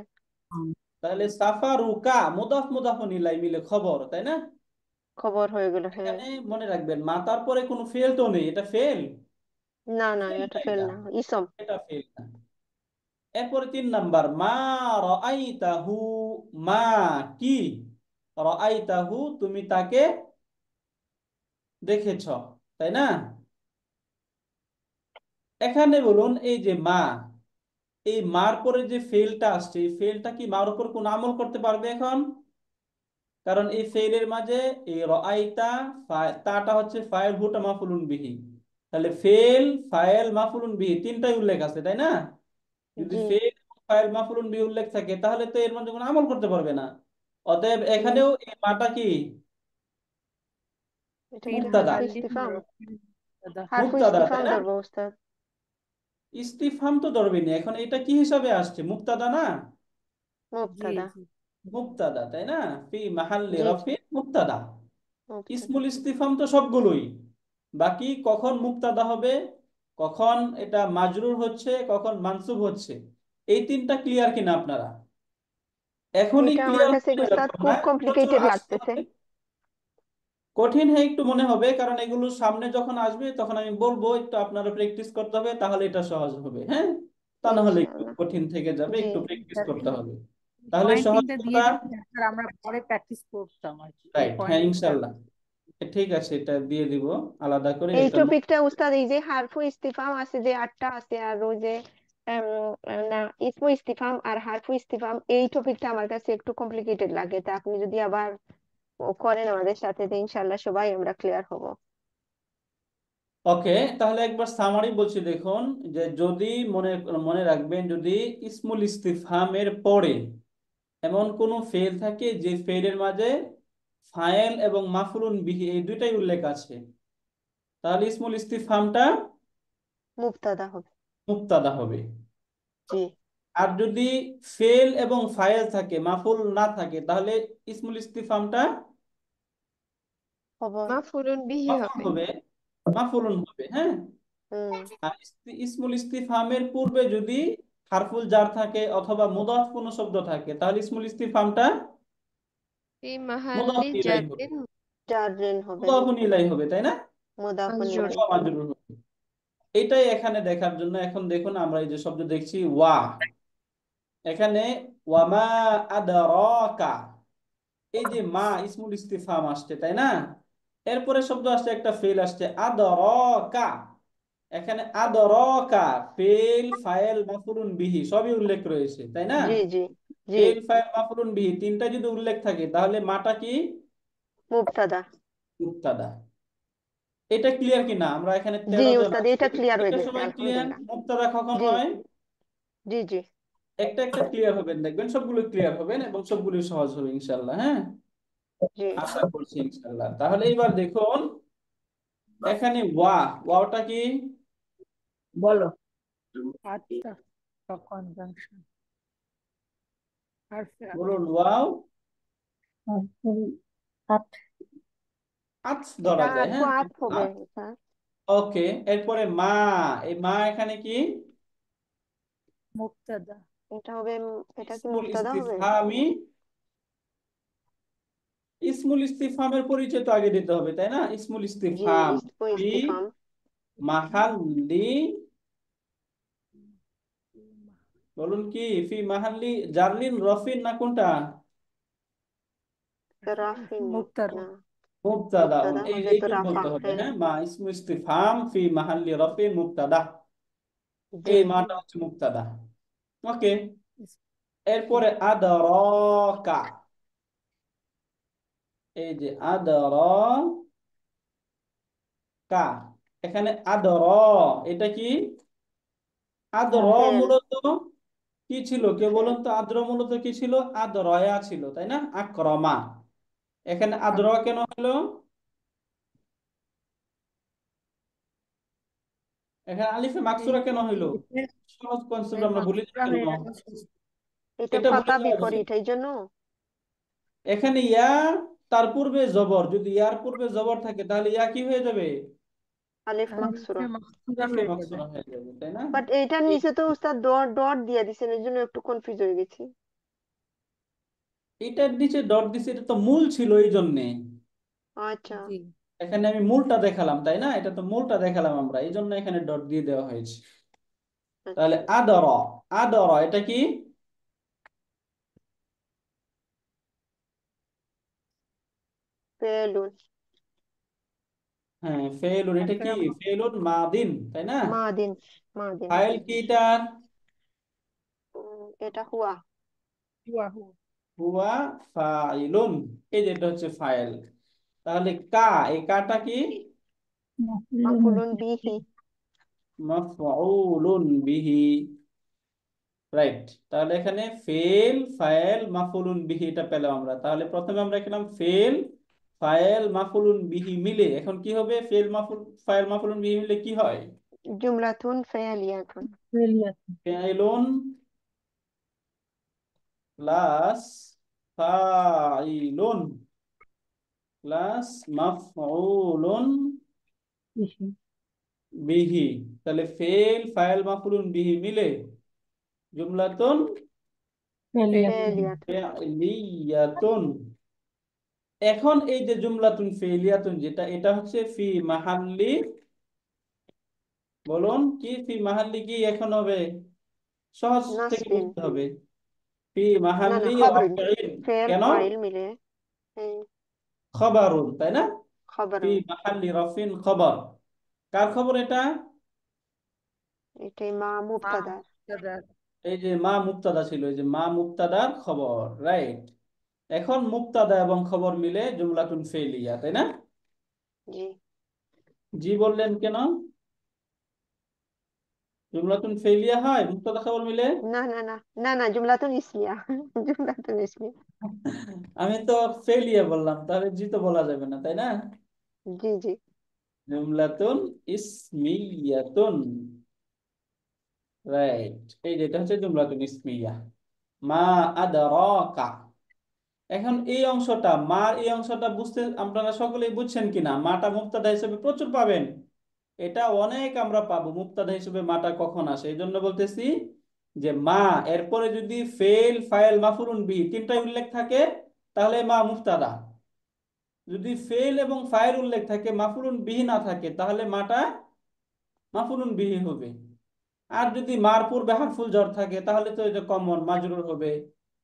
তাহলে সাফারুকা মুদাফ মুদাফুন ইলাই মিলে খবর, তাই না? খবর হয়ে গেল, হ্যাঁ। এখানে মনে রাখবেন মাতার পরে কোনো ফেল তো নেই, এটা ফেল? না না ফেল এটা না, ফেল এটা, না, ইসম। এটা ফেল না। এরপরে 3 নাম্বার, মা রাআইতাহু, মা কি, রাআইতাহু তুমি তাকে দেখেছ, তাই না? এখানে বলুন, এই যে মা, এই মার পরে যে ফেলটা আসছে, এই ফেলটা কি মার উপর কোন আমল করতে পারবে এখন? কারণ এই ফেলের মাঝে এই রাআইতা, তাটা হচ্ছে ফাইল, হুটা মাফুলুন বিহি। তাহলে ফেল, ফাইল, মাফুলুন বিহি তিনটাই উল্লেখ আছে, তাই না? যদি জি ফেল, ফাইল, মাফুলুন বিহি উল্লেখ থাকে তাহলে তো এর মধ্যে কোনো আমল করতে পারবে না। অতএব জি এখানেও এই মাটা কি এটা ফি কি মুবতাদা, হারফু মাহাল্লি ইস্তিফাম? মুক্তদা হারফু মুবতাদা, তাই ইস্তিফাম না? ধরবো উস্তাদ? ইস্তিফহাম তো ধরবেনি, এখন এটা কি হিসাবে আসছে, মুবতাদা না? জি মুবতাদা। জি মুবতাদা, তাই না? ফি মাহাল্লি জি জি রাফি মুবতাদা। মুবতাদা। ইসমুল ইস্তিফহাম তো সবগুলোই, বাকি কখন মুবতাদা হবে, কখন এটা মাজরুর হচ্ছে, কখন মানসুব হচ্ছে, এই তিনটা ক্লিয়ার কিনা আপনারা? এখনই এটা আমার ক্লিয়ার কাছে হয়ে উস্তাদ যাবেন খুব না, প্রচুর কমপ্লিকেটেড আসতে লাগতেছে। হবে। কঠিন হ্যাঁ একটু মনে হবে, কারণ এগুলো সামনে যখন আসবে তখন আমি বলবো, একটু আপনারা প্র্যাকটিস করতে হবে, তাহলে এটা সহজ হবে। হ্যাঁ, তা না হলে একটু ইনশাআল্লাহ। কঠিন থেকে যাবে, জি একটু প্র্যাকটিস স্যার করতে হবে। তাহলে পয়েন্টিংটা দিয়ে সহজতা। দিচ্ছি স্যার, আমরা পরে প্র্যাকটিস করতাম আর কি, এই রাইট, হ্যাঁ পয়েন্টিংটা। ইনশাল্লাহ। ঠিক আছে, এটা দিয়ে দিব আলাদা করে, এই এটা টপিকটা উস্তাদ, এই যে হারফু ইস্তিফাম আছে যে 8টা আছে, আর ওই যে না ইসমু ইস্তিফাম আর হারফু ইস্তিফাম, এই টপিকটা আমার কাছে একটু কমপ্লিকেটেড লাগে। তা আপনি যদি আবার করেন আমাদের সাথে, তো ইনশাআল্লাহ সবাই আমরা ক্লিয়ার হব। ওকে। তাহলে একবার সামারি বলছি, দেখুন যে যদি মনে মনে রাখবেন, যদি ইসমুল ইস্তিফহামের পরে এমন কোন ফেল থাকে যে ফেলের মাঝে ফায়েল এবং মাফুলুন বিহি এই দুইটাই উল্লেখ আছে, তাহলে ইসমুল ইস্তিফহামটা মুবতাদা হবে। মুবতাদা হবে। জি। আর যদি ফেল এবং ফায়েল থাকে, মাফুল না থাকে, তাহলে ইসমুল ইস্তিফহামটা খবর। মাফউলুন বিহি মাফুল হবে। হবে, মাফুলুন হবে। হ্যাঁ, হুম। আর ইসমুল ইস্তিফহামের পূর্বে যদি হারফুল জার থাকে অথবা মুদাফ কোনো শব্দ থাকে, তাহলে ইসমুল ইস্তিফহামটা ফি মুদাফ মাহাল্লি ইলাইহি হবে, জাররিন জাররিন হবে। মুদাফুন ইলাইহি হবে, তাই না? মুদাফুন মাজরুর। ইলাইহি। মাজরুর হবে। এটাই এখানে দেখার জন্য এখন দেখুন আমরা এই যে শব্দ দেখছি ওয়া, এখানে ওয়ামা আদরাকা, এই যে মা ইসমুল ইস্তিফহাম আসছে, তাই না? এরপরে শব্দ আসছে, একটা ফেল আসছে আদরাকা। এখানে আদরাকা ফেল ফাইল মাফউলুন বিহি সবই উল্লেখ রয়েছে, তাই না? জি জি জি। ফেল ফাইল মাফউলুন বিহি তিনটা যদি উল্লেখ থাকে, তাহলে মাটা কি? মুবতাদা। মুবতাদা। এটা ক্লিয়ার কি না? আমরা এখানে জি 13 জন উস্তাদ, আছি, এটা ক্লিয়ার হয়ে এটা গেছে সবাই ক্লিয়ার? আলহামদুলিল্লাহ। মুবতাদা কখন জি হয়? জি জি। একটা একটা ক্লিয়ার হবেন, দেখবেন সবগুলো ক্লিয়ার হবেন এবং সবগুলো সহজ হবে ইনশাআল্লাহ। হ্যাঁ, জি। আশা করছি ইনশাআল্লাহ। তাহলে এবার দেখুন এখানে ওয়া, ওয়াটা কি? বলো। আচ্ছা, কনজাংশন হারফে বলুন, ওয়াও আত। আতফ এটা ধরা যায়। আরফু হ্যাঁ, আতফ হবে স্যার। ওকে। এরপরে মা, এই মা এখানে কি? মুবতাদা। এটা হবে এটা কি ইসমুল মুবতাদা হবে? ইস্তিফহামি, ইসমুল ইস্তিফহামের পরিচয় তো আগে দিতে হবে, তাই না? ইসমুল জি, ইস্তিফহাম ইসমু ফি ইস্তিফাম। মাহাল্লি, বলুন কি? ফি মাহাল্লি জারলিন রফিন না কোনটা? রাফিন। মুবতাদা। না, মুবতাদা। মুবতাদা যেহেতু এইটুক রাফা, বলতে হবে। হ্যাঁ। হ্যাঁ, মা ইসমু ইস্তিফহাম ফি মাহাল্লি রফিন মুবতাদা, জি। এই মাটা হচ্ছে মুবতাদা। ওকে। জি। এরপরে আদরাকা, এই যে আদরাকা, এখানে আদর, এটা কি? আদর ফেল। মূলত কি ছিল? কেউ ফেল। বলুন তো, আদ্র মূলত কি ছিল? আদরয়া ছিল, তাই না? আক্রমা। এখানে আদ্র কেন হলো? এখানে আলিফে মাকসুরা কেন হইলো? সহজ কনসেপ্ট আমরা ভুলে যাই কেন? এটা এটা ভুলে ফাঁকা যাওয়া উচিত। বিপরীত, এই জন্য। এখানে ইয়া, তার পূর্বে জবর, যদি ইয়ার পূর্বে জবর থাকে তাহলে ইয়া কি হয়ে যাবে? আলিফ মাকসুরা। আলিফে মাকসুরা হয়ে যাবে, তাই না? বাট এইটার নিচে তো উস্তাদ ডট ডট দিয়ে দিছেন, এই জন্য একটু কনফিউজ হয়ে গেছি। এটার নিচে ডট দিছে, এটা তো মূল ছিল এই জন্যে। আচ্ছা জি। এখানে আমি মূলটা দেখালাম, তাই না? এটা তো মূলটা দেখালাম আমরা, এই জন্য এখানে ডট দিয়ে দেওয়া হয়েছে। তাহলে আচ্ছা। আদর, আদর এটা কি? ফেলুন। হ্যাঁ, ফেলুন, এটা কি? ফেলুন মাদিন, তাই না? মাদিন। মাদিন, ফাইল জি। কি এটার? এটা হুয়া। হুয়া ফাইলুন, এই যে এটা হচ্ছে ফাইল। তাহলে কা, এই কাটা কি? মাফুলুন বিহি। মাফউলুন বিহি। রাইট। তাহলে এখানে ফেল ফাইল মাফউলুন বিহি এটা পেলাম আমরা। তাহলে প্রথমে আমরা লিখলাম ফেল ফাইল মাফউলুন বিহি মিলে এখন কি হবে? ফেল মাফুল ফাইল মাফউলুন বিহি মিলে কি হয়? জুমলাতুন ফেলিয়াতুন। ফাইলুন প্লাস ফাইলুন প্লাস মাফউলুন বিহি। তাহলে ফেল ফাইল মাফউলুন বিহি মিলে জুমলাতুন ফেলিয়াতুন। ফি'লিয়াতুন। এখন এই যে জুমলাতুন ফেলিয়াতুন যেটা, এটা হচ্ছে ফি মাহাল্লি, বলুন কি ফি মাহাল্লি কি এখন হবে? সহজ থেকে নাসবিন। বুঝতে হবে। ফি না না, মাহাল্লি খবরিন। রাফইন। ফেল কেন? ফাইল মিলে। হ্যাঁ, খবরুন, তাই না? ফি খবরুন। মাহাল্লি রাফিন খবর। কার খবর এটা? এটাই মা মা মুবতাদা। মুক্তাদার। এই যে মা মুক্তাদা ছিল, এই যে মা মুক্তাদার খবর, রাইট। এখন মুক্তাদা এবং খবর মিলে জুমলাতুন ফেলিয়া, তাই না? জি। জি বললেন কেন? জুমলাতুন ফেলিয়া হয় মুক্তাদা খবর মিলে? না না না, না না, জুমলাতুন ইসমিয়া। জুমলাতুন ইসমিয়া। আমি তো ফেলিয়া বললাম, তাহলে জি তো বলা যাবে না, তাই না? জি জি। জুমলাতুন ইসমিয়াতুন, রাইট। এই যেটা হচ্ছে জুমলাতুন ইসমিয়া। মা আদরাকা। এখন এই অংশটা, মার এই অংশটা বুঝতে আপনারা সকলেই বুঝছেন কিনা? মাটা মুক্তাদা হিসেবে প্রচুর পাবেন, এটা অনেক আমরা পাবো। মুক্তাদা হিসেবে মাটা কখন আসে, এই জন্য বলতেছি যে মা এরপরে যদি ফেল ফাইল মাফুলুন বিহি তিনটাই উল্লেখ থাকে তাহলে মা মুক্তাদা। যদি ফেল এবং ফাইল উল্লেখ থাকে, মাফুলুন বিহি না থাকে, তাহলে মাটা মাফুলুন বিহি হবে। আর যদি মার পূর্বে হারফুল জর থাকে তাহলে তো এটা কমন মাজরুর হবে,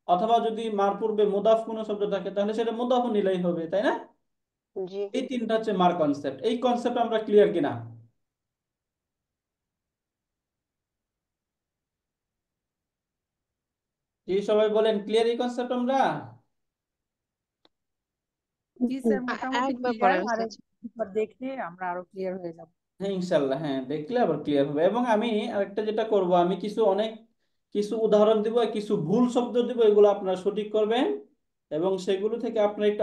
অথবা যদি মার পূর্বে মুদাফ কোনো শব্দ থাকে তাহলে সেটা মুদাফ নিলেই হবে, তাই না? জি। এই তিনটা হচ্ছে মার কনসেপ্ট। এই কনসেপ্ট আমরা ক্লিয়ার কিনা? জি সবাই বলেন, ক্লিয়ার এই কনসেপ্ট আমরা? জি স্যার, মোটামুটি একবার ক্লিয়ার। পরে আর আসছে। একবার দেখলে আমরা আরো ক্লিয়ার হয়ে যাব। হ্যাঁ ইনশাল্লাহ, হ্যাঁ দেখলে আবার ক্লিয়ার হবে। এবং আমি আরেকটা যেটা করব, আমি অনেক কিছু উদাহরণ দিব, কিছু ভুল শব্দ দিব, এগুলো আপনারা সঠিক করবেন এবং সেগুলো থেকে আপনারা একটু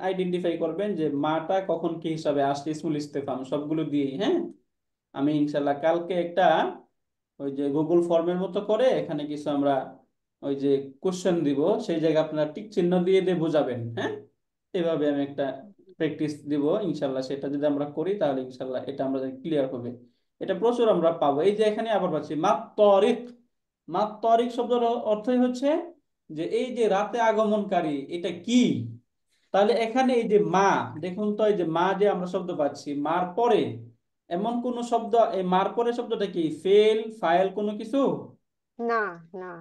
আইডেন্টিফাই করবেন যে মাটা কখন কি হিসাবে আসছে, ইসমুল ইস্তেফাম সবগুলো দিয়েই। হ্যাঁ, আমি ইনশাল্লাহ কালকে একটা ওই যে গুগল ফর্মের মতো করে এখানে কিছু আমরা ওই যে কোশ্চেন দিব, সেই জায়গায় আপনারা টিক চিহ্ন দিয়ে দিয়ে বোঝাবেন। হ্যাঁ, এভাবে আমি একটা প্র্যাকটিস দিব ইনশাল্লাহ। সেটা যদি আমরা করি তাহলে ইনশাল্লাহ এটা আমরা ক্লিয়ার হবে। এটা প্রচুর আমরা পাবো। এই যে এখানে আবার পাচ্ছি মাত তরিক। মাত তরিক শব্দের অর্থই হচ্ছে যে এই যে রাতে আগমনকারী, এটা কি? তাহলে এখানে এই যে মা, দেখুন তো এই যে মা যে আমরা শব্দ পাচ্ছি, মার পরে এমন কোন শব্দ, এই মার পরে শব্দটা কি ফেল ফাইল কোনো কিছু? না না,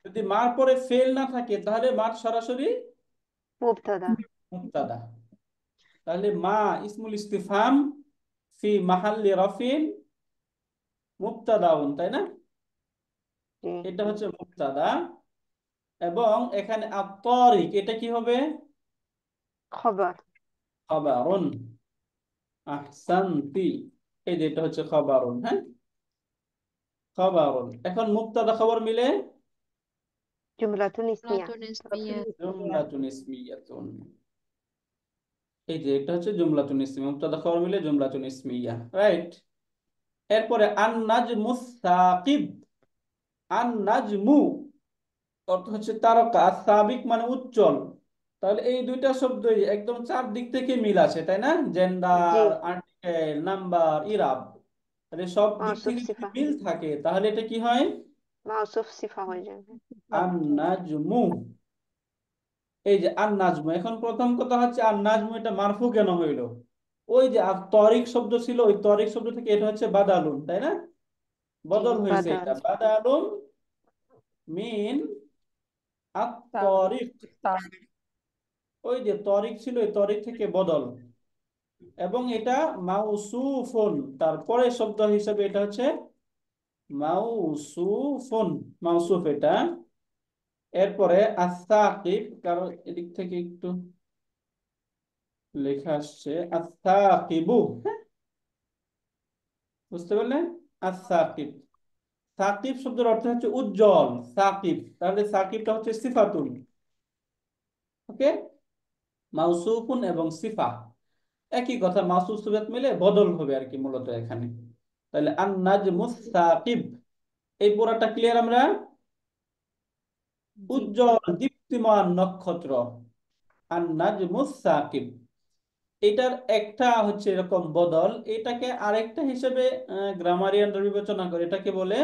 যদি মার পরে ফেল না থাকে তাহলে মার সরাসরি মুবতাদা। মুক্তাদা। তাহলে মা ইসমুল ইস্তিফহাম ফি মাহাল্লি রাফিন মুক্তাদাউন, তাই না? জি। এটা হচ্ছে মুক্তাদা। এবং এখানে আত-তারিক এটা কি হবে? খবর। খাবারুন। আহসানতি। এই যে এটা হচ্ছে খাবারুন। হ্যাঁ, খাবারুন। এখন মুক্তাদা খবর মিলে জুমলাতুন ইসমিয়া। রাতুন ইসমিয়া। জুমলাতুন ইসমিয়াতুন। এই যে এটা হচ্ছে জুমলাতুন ইসমিয়া, মুবতাদা খবর মিলে জুমলাতুন ইসমিয়া, রাইট। এরপরে আন নাজমু সাকিব। আন নাজমু অর্থ হচ্ছে তারকা, সাবিক মানে উজ্জ্বল। তাহলে এই দুইটা শব্দই একদম চার দিক থেকে মিল আছে, তাই না? জি। জেন্ডার, আর্টিকেল, নাম্বার, ইরাব। তাহলে সব দিক মাউসুফ থেকে যদি সিফা। মিল থাকে তাহলে এটা কি হয়? মাউসুফ সিফা হয়ে যাবে। আন নাজমু। এই যে আন নাজমু, এখন প্রথম কথা হচ্ছে আন নাজমু এটা মারফু কেন হইলো? ওই যে আর তরিক শব্দ ছিল, ওই তরিক শব্দ থেকে এটা হচ্ছে বাদালুন, তাই না? জি, বদল হয়েছে, বাদাল। এটা বাদালুন মিন আত তরিক। তার ওই যে তরিক ছিল, ওই তরিক থেকে বদল। এবং এটা মাউসুফুন, তারপরে শব্দ হিসেবে এটা হচ্ছে মাউসুফুন, মাউসুফ এটা। এরপরে আসাকিব, কারণ এদিক থেকে একটু লেখা আসছে আসাকিবু। বুঝতে পারলেন? আসাকিব। সাকিব শব্দের অর্থ হচ্ছে উজ্জ্বল, সাকিব। তাহলে সাকিবটা হচ্ছে সিফাতুন। ওকে, মাউসুফুন এবং সিফা একই কথা, মাউসুফ সিফাত মিলে বদল হবে আর কি মূলত এখানে। তাহলে আন নাজমুস সাকিব, এই পুরাটা ক্লিয়ার আমরা? জি। উজ্জ্বল দীপ্তিমান নক্ষত্র, আন নাজমুস সাকিব। এটার একটা হচ্ছে এরকম বদল, এটাকে আরেকটা হিসেবে গ্রামারিয়ানরা বিবেচনা করে, এটাকে বলে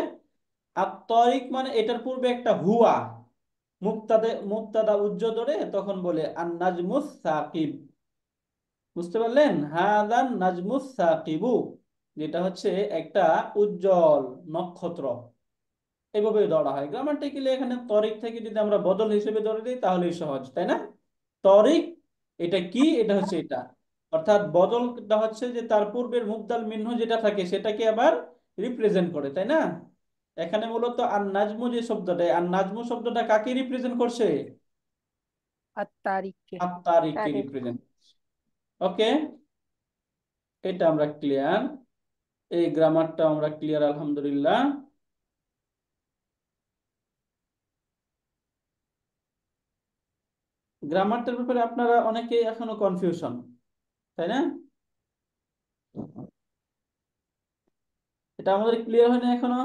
আত-তারিক। মানে এটার পূর্বে একটা হুয়া, মুক্তাদা উজ্জ্ব ধরে তখন বলে আন নাজমুস সাকিব। বুঝতে পারলেন? হাদান নাজমুস সাকিবু, যেটা হচ্ছে একটা উজ্জ্বল নক্ষত্র। এভাবে ধরা হয় গ্রামাটিক্যালি। এখানে তরিক থেকে যদি আমরা বদল হিসেবে ধরে দিই তাহলেই সহজ, তাই না? তরিক এটা কি? এটা হচ্ছে এটা, অর্থাৎ বদলটা হচ্ছে যে তার পূর্বের মুবদাল মিনহু যেটা থাকে সেটাকে আবার রিপ্রেজেন্ট করে, তাই না? এখানে মূলত আন নাজমু যে শব্দটা, আন নাজমু শব্দটা কাকে রিপ্রেজেন্ট করছে? আর তারিখকে। আত-তারিককে তারিখ। রিপ্রেজেন্ট। ওকে, এটা আমরা ক্লিয়ার। এই গ্রামারটা আমরা ক্লিয়ার, আলহামদুলিল্লাহ। গ্রামারটার ব্যাপারে আপনারা অনেকেই এখনো কনফিউশন, তাই না? এটা আমাদের ক্লিয়ার হয়নি এখনো।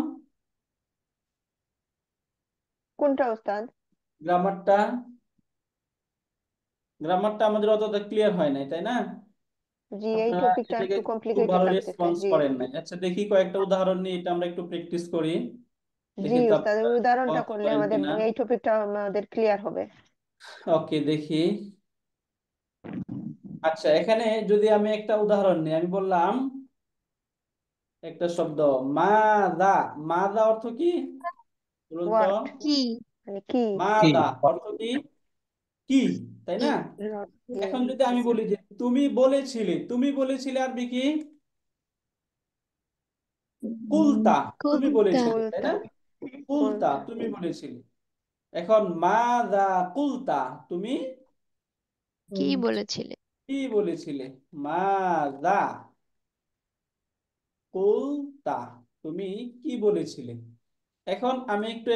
কোনটা উস্তাদ? গ্রামারটা গ্রামারটা আমাদের অতটা ক্লিয়ার হয় নাই, তাই না? জি, এই আপনারা টপিকটা এটাকে একটু খুব কমপ্লিকেটেড ভালো লাগতেছে। রেসপন্স জি করেন নাই। আচ্ছা, দেখি কয়েকটা উদাহরণ নিয়ে এটা আমরা একটু প্র্যাকটিস করি, জি দেখি তো উস্তাদ, আপনারা ওই উদাহরণটা পড়াতে করলে পারেন আমাদের কিনা। এই টপিকটা আমাদের ক্লিয়ার হবে। ওকে, দেখি। আচ্ছা, এখানে যদি আমি একটা উদাহরণ নিই, আমি বললাম একটা শব্দ মাদা। মাদা অর্থ কি বলুন তো? হোয়াট, কি? মানে কি? কি? মাদা অর্থ কি? কি, তাই কি? না? জি এখন যদি আমি বলি যে তুমি বলেছিলে, তুমি বলেছিলে আরবি কি? কুলতা, তুমি কুলতা। বলেছিলে, তাই কুলতা। না? কুলতা, কুলতা। তুমি বলেছিলে। এখন মাদা কুলতা, তুমি কি বলেছিলে? কি বলেছিলে? মাদা কুলতা, তুমি কি বলেছিলে? এখন আমি একটু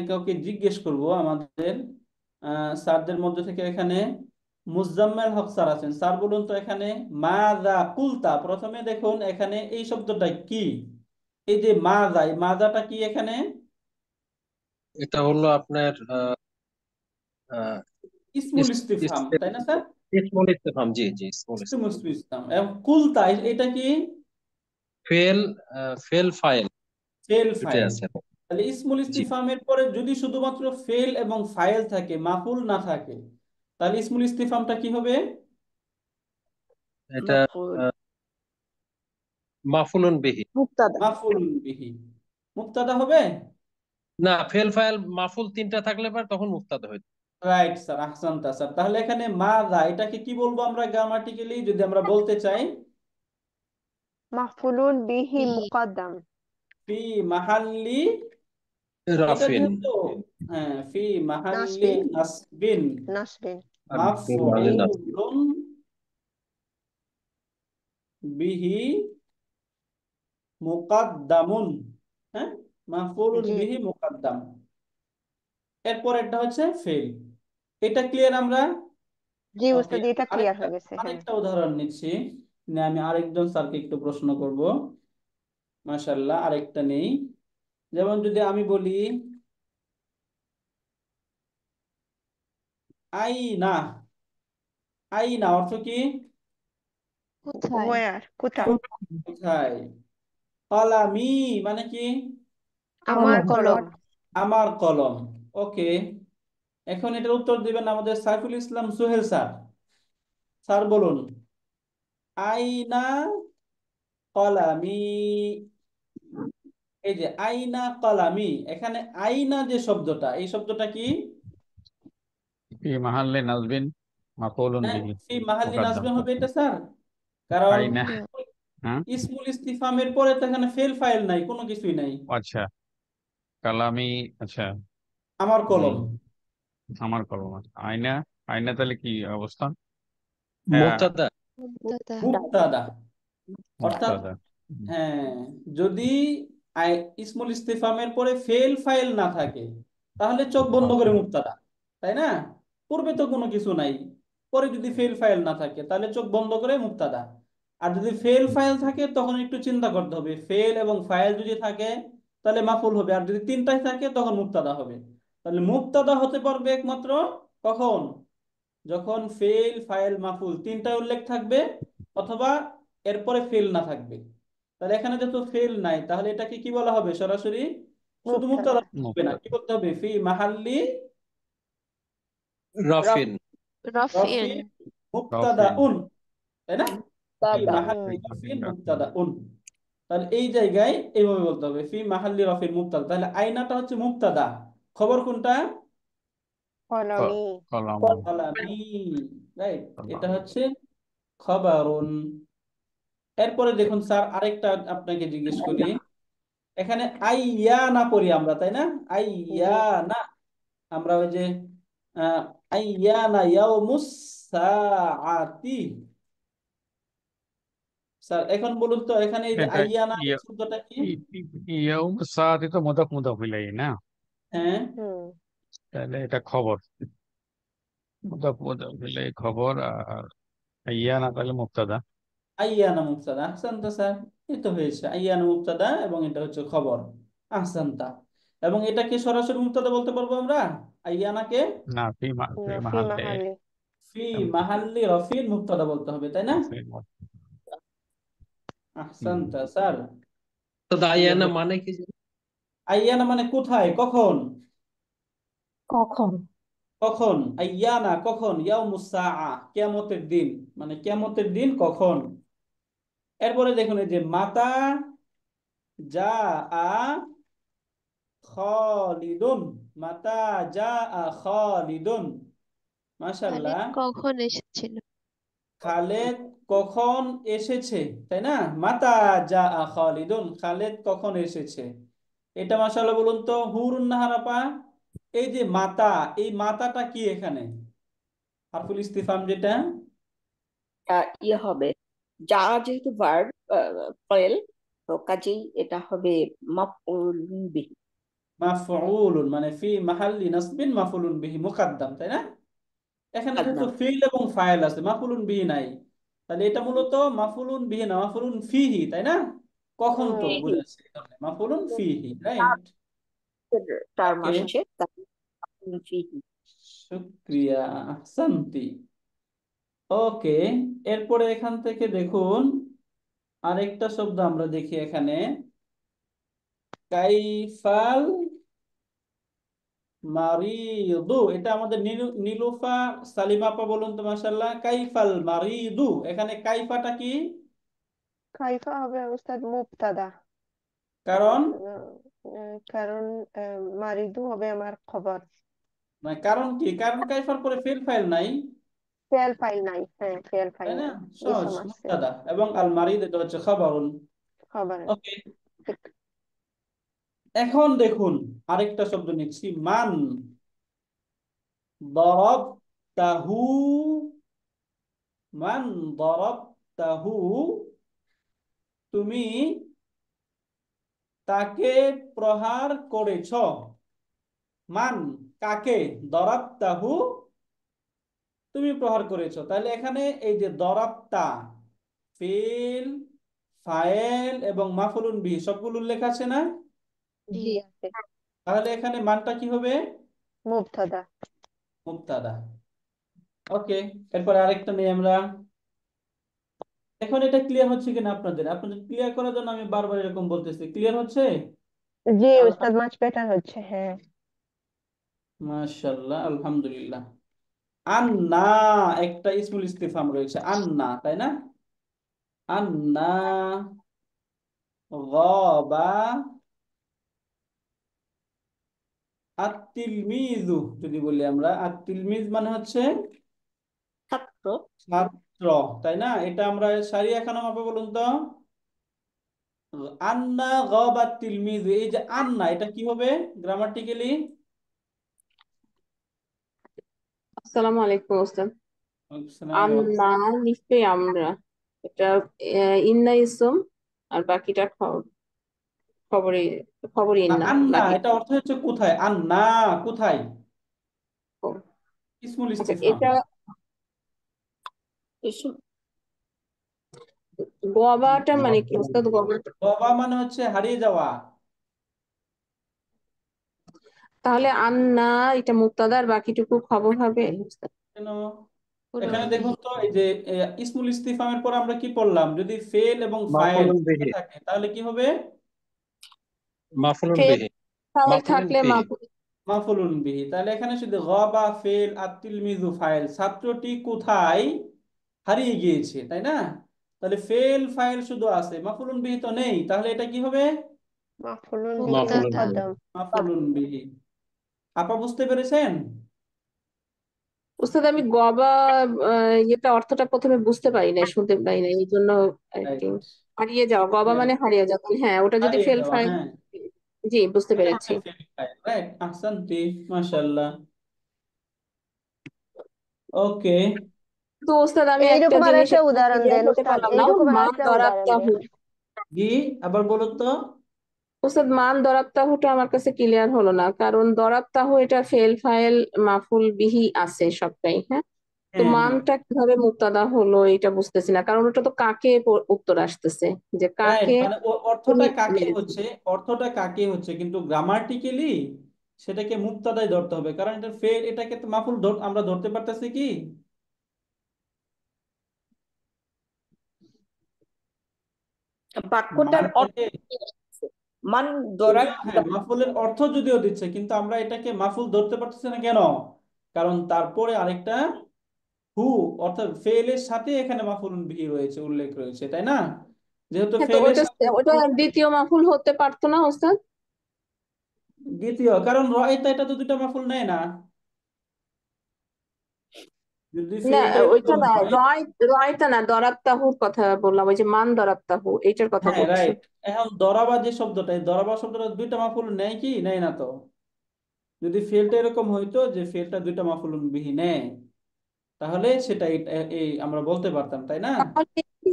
কাউকে জিজ্ঞেস করব আমাদের স্যারদের মধ্যে থেকে। এখানে মুজাম্মেল হক স্যার আছেন। স্যার বলুন তো, এখানে মাদা কুলতা, প্রথমে দেখুন এখানে এই শব্দটা কি? এই যে মাজা, এই মাজাটা কি এখানে? এটা হলো আপনার আহ, ইসমুল ইস- ইস্তিফহাম, ইস- তাই না স্যার? ইসমুল ইস্তেফাম। জি জি, ইসমুল ইসমুল ইস্তেফাম। ইস্তিফহাম। এবং কুলতা এটা কি? ফেল, ফেল ফাইল ফেল দুটোই ফাইল। আছে। তাহলে ইসমুল জি, ইস্তিফহামের পরে যদি শুধুমাত্র ফেল এবং ফাইল থাকে, মাফুল না থাকে, তাহলে ইসমুল ইস্তিফহামটা কি হবে? এটা মাফউল। আহ, মাফুলুন বিহি। মুক্তাদা। মাফুল বিহি, মুবতাদা হবে। না, ফেল ফাইল মাফুল তিনটা থাকলে পর তখন মুফতাদা হইতো। রাইট স্যার, আহসানতা স্যার। তাহলে এখানে মাযা এটাকে কি বলবো আমরা গ্রামাটিক্যালি যদি আমরা বলতে চাই? মাফউলুন বিহি কি? মুকদ্দাম। ফি মাহাল্লি, এটা রাফিন। যেহেতু, হ্যাঁ, ফি মাহাল্লি নাসবিন। নাসবিন নাসবিন। আর ফেল মাঝে না। মাফউলুন বিহি মুকাদ্দামুন। হ্যাঁ, মাফউলুন জি বিহি মুকাদ্দাম। এরপর এটা হচ্ছে ফেল। এটা ক্লিয়ার আমরা? জি ওকে, উস্তাদ, এটা ক্লিয়ার আরেকটা হয়ে গেছে। হ্যাঁ, আরেকটা উদাহরণ নিচ্ছি। আমি আরেকজন স্যারকে একটু প্রশ্ন করব। মাশাআল্লাহ, আরেকটা নেই। যেমন যদি আমি বলি আইনা। আইনা অর্থ কি? কোথায়? ওয়ার, কোথায়? কোথায়? কলামি মানে কি? আমার কলম। কলম। আমার কলম। ওকে, এখন এটার উত্তর দিবেন আমাদের সাইফুল ইসলাম সোহেল স্যার। স্যার বলুন, আইনা কলামি। এই যে আইনা কলামি, এখানে আইনা যে শব্দটা, এই শব্দটা কি? ফি মাহাল্লি নাসবিন মাফউলুন হ্যাঁ, বিহি ফি মাহাল্লি মুকাদ্দাম। নাসবিন হবে এটা স্যার, কারণ আইনা। হ্যাঁ, ইসমুল ইস্তিফামের পরে তো এখানে ফেল ফাইল নাই, কোনো কিছুই নাই। আচ্ছা, কালামি। আচ্ছা, আমার কলম। হুম, আমার কলম আছে। আয়না, আয়না তাহলে কি অবস্থা? হ্যাঁ, মুবতাদা। মুক্তাদা। মুবতাদা, অর্থাৎ, মুবতাদা। হুম, হ্যাঁ, যদি ইসমুল ইস্তিফামের পরে ফেল ফাইল না থাকে তাহলে চোখ বন্ধ করে আচ্ছা, মুবতাদা, তাই না? পূর্বে তো কোনো কিছু নাই, পরে যদি ফেল ফাইল না থাকে তাহলে চোখ বন্ধ করে মুবতাদা। আর যদি ফেল ফাইল থাকে তখন একটু চিন্তা করতে হবে, ফেল এবং ফাইল যদি থাকে তাহলে মাফুল হবে, আর যদি তিনটাই থাকে তখন মুবতাদা হবে। তাহলে মুবতাদা হতে পারবে একমাত্র কখন? যখন ফেল ফাইল মাফুল তিনটায় উল্লেখ থাকবে, অথবা এরপরে ফেল না থাকবে। তাহলে এখানে যেহেতু ফেল নাই, তাহলে এটাকে কি বলা হবে? সরাসরি শুধু মুক্তাদা। মুবতাদা হবে না, মুবতাদা। কি বলতে হবে? ফি মাহাল্লি রাফিন। রফিন রফিন মুবতাদাউন, তাই না? ফি মুবতাদা মাহাল্লি রফিন মুবতাদাউন। তাহলে এই জায়গায় এইভাবে বলতে হবে, ফি মাহাল্লি রফিন মুবতাদা। তাহলে আইনাটা হচ্ছে মুবতাদা, খবর কোনটা? কলমি। কলম। কলামি, রাইট, এটা হচ্ছে খবরুন। এরপরে দেখুন স্যার, আরেকটা আপনাকে জিজ্ঞেস করি। এখানে আইয়ানা পড়ি আমরা, তাই না? জি। আইয়ানা, আমরা ওই যে আহ, আইয়ানা ইয়াউমুস সাআতি। স্যার এখন বলুন তো, এখানে এই যে এটা আইয়ানা এই ইয়া- শব্দটা কি? ইয়াউম সাআতি তো মুদাফ মুদাফ ইলাইহি না, হ্যাঁ, হুম। তাহলে এটা খবর, মুদাফ মুদাফ ইলাইহি খবর, আর ইয়ানা তাহলে মুবতাদা। আইয়ানা মুবতাদা, আহসানতা স্যার, এই তো হয়েছে আইয়ানা মুবতাদা এবং এটা হচ্ছে খবর, আহসানতা। এবং এটাকে সরাসরি মুবতাদা বলতে পারবো আমরা আইয়ানাকে? না, ফি না, ফি মাহাল্লে মাহালি। ফি মাহাল্লি রফিন মুবতাদা বলতে হবে, তাই না? আহসানতা স্যার। তো আইয়ানা যে মানে কি জানো? আইয়ানা মানে কোথায়, কখন? কখন? কখন, আইয়ানা কখন, ইয়াউমুস সাআ কিয়ামতের দিন, মানে কিয়ামতের দিন কখন। এরপরে দেখুন এই যে মাতা যা আ খালিদুন, মাতা যা আ খালিদুন, খালিদ মাশাআল্লাহ। কখন এসেছিল? খালেদ কখন এসেছে, তাই না? মাতা যা আ খালিদুন, খালেদ কখন এসেছে। এটা মাশাআল্লাহ, বলুন তো হুরুন নাহার আপা, এই যে মাতা, এই মাতাটা কি এখানে? হারফুল ইস্তিফাম যেটা, ইয়ে হবে, যা যেহেতু ভার্ব ফয়েল, তো কাজেই এটা হবে মাফউল বিহি। মাফউলুন মানে ফি মাহাল্লি নাসবিন মাফউলুন বিহি মুকাদ্দাম, তাই না? এখানে যেহেতু মুকাদ্দাম। ফিল এবং ফাইল আছে, মাফউলুন বিহি নাই, তাহলে এটা মূলত মাফউলুন বিহি না, মাফউলুন ফিহি, তাই না? কখন তো ফিহি। বুঝাচ্ছে, এই কারণে মাফউলুন ফিহি, রাইট। টার্ম ওকে, আসছে, তাই মাফউল ফিহি। শুকরিয়া, আহসানতি। ওকে, এরপরে এখান থেকে দেখুন আরেকটা শব্দ আমরা দেখি এখানে, কাইফাল মারিদু। এটা আমাদের নীলুফা সালিমা আপা, বলুন তো মাশাআল্লাহ, কাইফাল মারিদু, এখানে কাইফাটা কি? কাইফা হবে উস্তাদ মুবতাদা। কারণ, কারণ মারিদু হবে আমার খবর। মানে কারণ কি, কারণ কাইফার পরে ফেল ফাইল নাই, ফেল ফাইল নাই, হ্যাঁ ফেল ফাইল তাই না? নাই। সহজ, ইসম আসছে, মুবতাদা, এবং আল মারিদ এটা হচ্ছে খবরুন। খবর। ওকে, এখন দেখুন আরেকটা শব্দ নিচ্ছি, মান দরাবতাহু, মান দরাবতাহু, তুমি তাকে প্রহার করেছ। মান কাকে, দরাবতাহু তুমি প্রহার করেছো। তাহলে এখানে এই যে দরাবতা, ফিল, ফাইল এবং মাফুলুন বিহি সবগুলো উল্লেখ আছে না? জি। জি আছে। তাহলে এখানে মানটা কি হবে? মুবতাদা। মুবতাদা। ওকে, এরপরে আরেকটা নেই আমরা। এখন এটা ক্লিয়ার হচ্ছে কিনা আপনাদের, আপনাদের ক্লিয়ার করার জন্য আমি বারবার এরকম বলতেছি, ক্লিয়ার হচ্ছে? জি উস্তাদ, মাছ বেটার হচ্ছে, হ্যাঁ। মাশাআল্লাহ, আলহামদুলিল্লাহ। আন্না, একটা ইসমুল ইস্তিফাম রয়েছে আন্না, তাই না? আন্না গাবা আত-তিলমিযু, যদি বলি আমরা আত-তিলমিজ মানে হচ্ছে ছাত্র। ছাত্র, তাই না? এটা আমরা সারিয়া খানা মাপে, বলুন তো আন্না গাবা আত-তিলমিযু, এই যে আন্না, এটা কি হবে গ্রামাটিক্যালি? আসসালামু আলাইকুম ওস্তাদ। আন্না নিশ্চয়ই আমরা, এটা ইন্না ইসম, আর বাকিটা খবরে, খবরই না, ইন্না আন্না নাকি? এটা অর্থ হচ্ছে কোথায়, আন্না কোথায়, ও, ইসমুল আচ্ছা ইস্তিফহাম। এটা গোয়াবাটা মানে কি ওস্তাদ? গোয়াবাটা গাবা মানে হচ্ছে হারিয়ে যাওয়া। তাহলে আন্না এটা মুক্তাদা আর বাকিটুকু খবর হবে ওস্তাদ? কেন, পুরো এখানে দেখুন তো এই যে ইসমুল ইস্তিফহামের পর আমরা কি পড়লাম, যদি ফেল এবং ফাইল মাফুলুন বিহি, থাকে তাহলে কি হবে? মাফুলুন ফেল বিহি, ফাইল মাফুলুন থাকলে বিহি। মাফুল মাফুলুন বিহি। তাহলে এখানে শুধু গাবা ফেল আর তিলমিজু ফাইল, ছাত্রটি কোথায় হারিয়ে গিয়েছে, তাই না? তাহলে ফেল ফাইল শুধু আছে, মাফুলুন বিহি তো নেই, তাহলে এটা কি হবে? মাফুলুন বিহি মাফুলুন মুক্তাদা। বিহি। মুকাদ্দাম। মাফুলুন বিহি। আপা বুঝতে পেরেছেন? উস্তাদ আমি গবা এটা অর্থটা প্রথমে বুঝতে পারি নাই, শুনতে পারি নাই, এই জন্য একটু রাইট। হারিয়ে যাওয়া, গবা মানে হারিয়ে যাওয়া। হ্যাঁ, ওটা যদি হারিয়ে ফেল যাওয়া, ফাইল। হ্যাঁ। জি, বুঝতে এটা পেরেছি। হবে ফেল ফাইল, রাইট, আহসানতি, মাশাআল্লাহ। ওকে। তো উস্তাদ আমি একটা এইরকম আর জিনিস একটা একটু উদাহরণ ক্লিয়ার দেন হতে উস্তাদ, পারলাম না। এইরকম আর মান একটা উদাহরণ দেন। দরাবতাহু। জি, আবার বলুন তো। উস্তাদ মান দরাবতাহুটা আমার কাছে ক্লিয়ার হলো না, কারণ দরাবতাহু এটা ফেল ফাইল মাফুল বিহি আছে সবটাই, হ্যাঁ। তো হ্যাঁ, হ্যাঁ, মানটা কিভাবে মুক্তাদা হলো এটা বুঝতেছি না, কারণ ওটা তো কাকে উত্তর আসতেছে, যে রাইট, কাকে মানে তুমি অর্থটা কাকে মেরেছো। হচ্ছে, অর্থটা কাকে হচ্ছে, কিন্তু গ্রামাটিক্যালি সেটাকে মুক্তাদাই ধরতে হবে, কারণ এটা ফেল, এটাকে তো মাফুল আমরা ধরতে পারতেছি কি? বাক্যটার অর্থ মানটাকে কি আছে? মান যদিও, দরাত হ্যাঁ, মাফুলের অর্থ যদিও দিচ্ছে, কিন্তু আমরা এটাকে মাফুল ধরতে পারতেছি না কেন? কারণ তারপরে আরেকটা হু, অর্থাৎ ফেলের সাথে এখানে মাফুলুন বিহি রয়েছে, উল্লেখ রয়েছে, তাই না? যেহেতু হ্যাঁ, তো ফেলের ওইটা সাথে ওইটা দ্বিতীয় মাফুল হতে পারতো না ওস্তাদ? দ্বিতীয়, কারণ রয়তা এটা তো দুটা মাফুল নেয় না। যদি না, ফেলটা ওইটা এরকম না, হয়, রয়টা না, দরাবতাহুর কথা বললাম, ওই যে মান দরাবতাহু এইটার কথা হ্যাঁ, বলছি। রাইট। এখন দরাবা যে শব্দটা, এই দরাবা শব্দটা দুইটা মাফুল নেয় কি নেয় না? তো যদি ফেলটা এরকম হইতো যে ফেলটা দুইটা মাফুল বিহি নেয়, তাহলে সেটা এই আমরা বলতে পারতাম, তাই না? তাহলে কি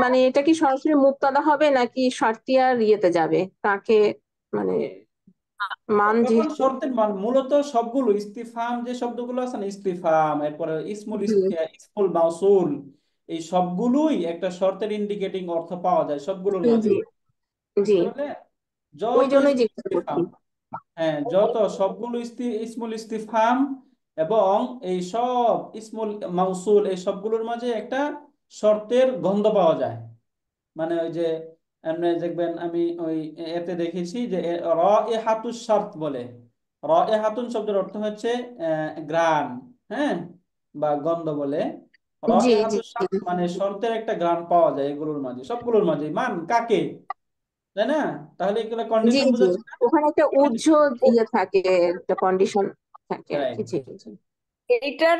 মানে এটা কি সরাসরি মুক্তাদা হবে নাকি শর্তিয়ার ইয়েতে যাবে, কাকে মানে মান তখন যেহেতু। শর্তের মান মূলত সবগুলো ইস্তিফাম যে শব্দগুলো আছে না, ইস্তিফাম, এরপরে জি ইসমুল মাউসুল, এই সবগুলোই একটা শর্তের ইন্ডিকেটিং অর্থ পাওয়া যায় সবগুলোর জি মাঝে। জি জি, বুঝতে পারলেন? ওই যত জন্যই জিজ্ঞাসা করছি। ইস্তিফাম, হ্যাঁ, যত সবগুলো ইসমুল ইস্তিফহাম এবং এই সব ইসমুল মাউসুল, এই সবগুলোর মাঝে একটা শর্তের গন্ধ পাওয়া যায়। মানে ওই যে এমনি দেখবেন, আমি ওই এতে দেখেছি যে র এ হাতুস শর্ত বলে। র এ হাতুন শব্দের অর্থ হচ্ছে গ্রান, হ্যাঁ, বা গন্ধ বলে। র জি এ জি হাতুস জি শর্ত মানে শর্তের একটা গ্রান পাওয়া যায় এগুলোর মাঝে, সবগুলোর মাঝে। মান কাকে, তাই না? তাহলে এগুলো জি কন্ডিশন জি, বোঝাচ্ছে না? ওখানে একটা উজ্জ্বল ইয়ে থাকে, একটা কন্ডিশন থাকে আর কি। রাইট। জি জি। এইটার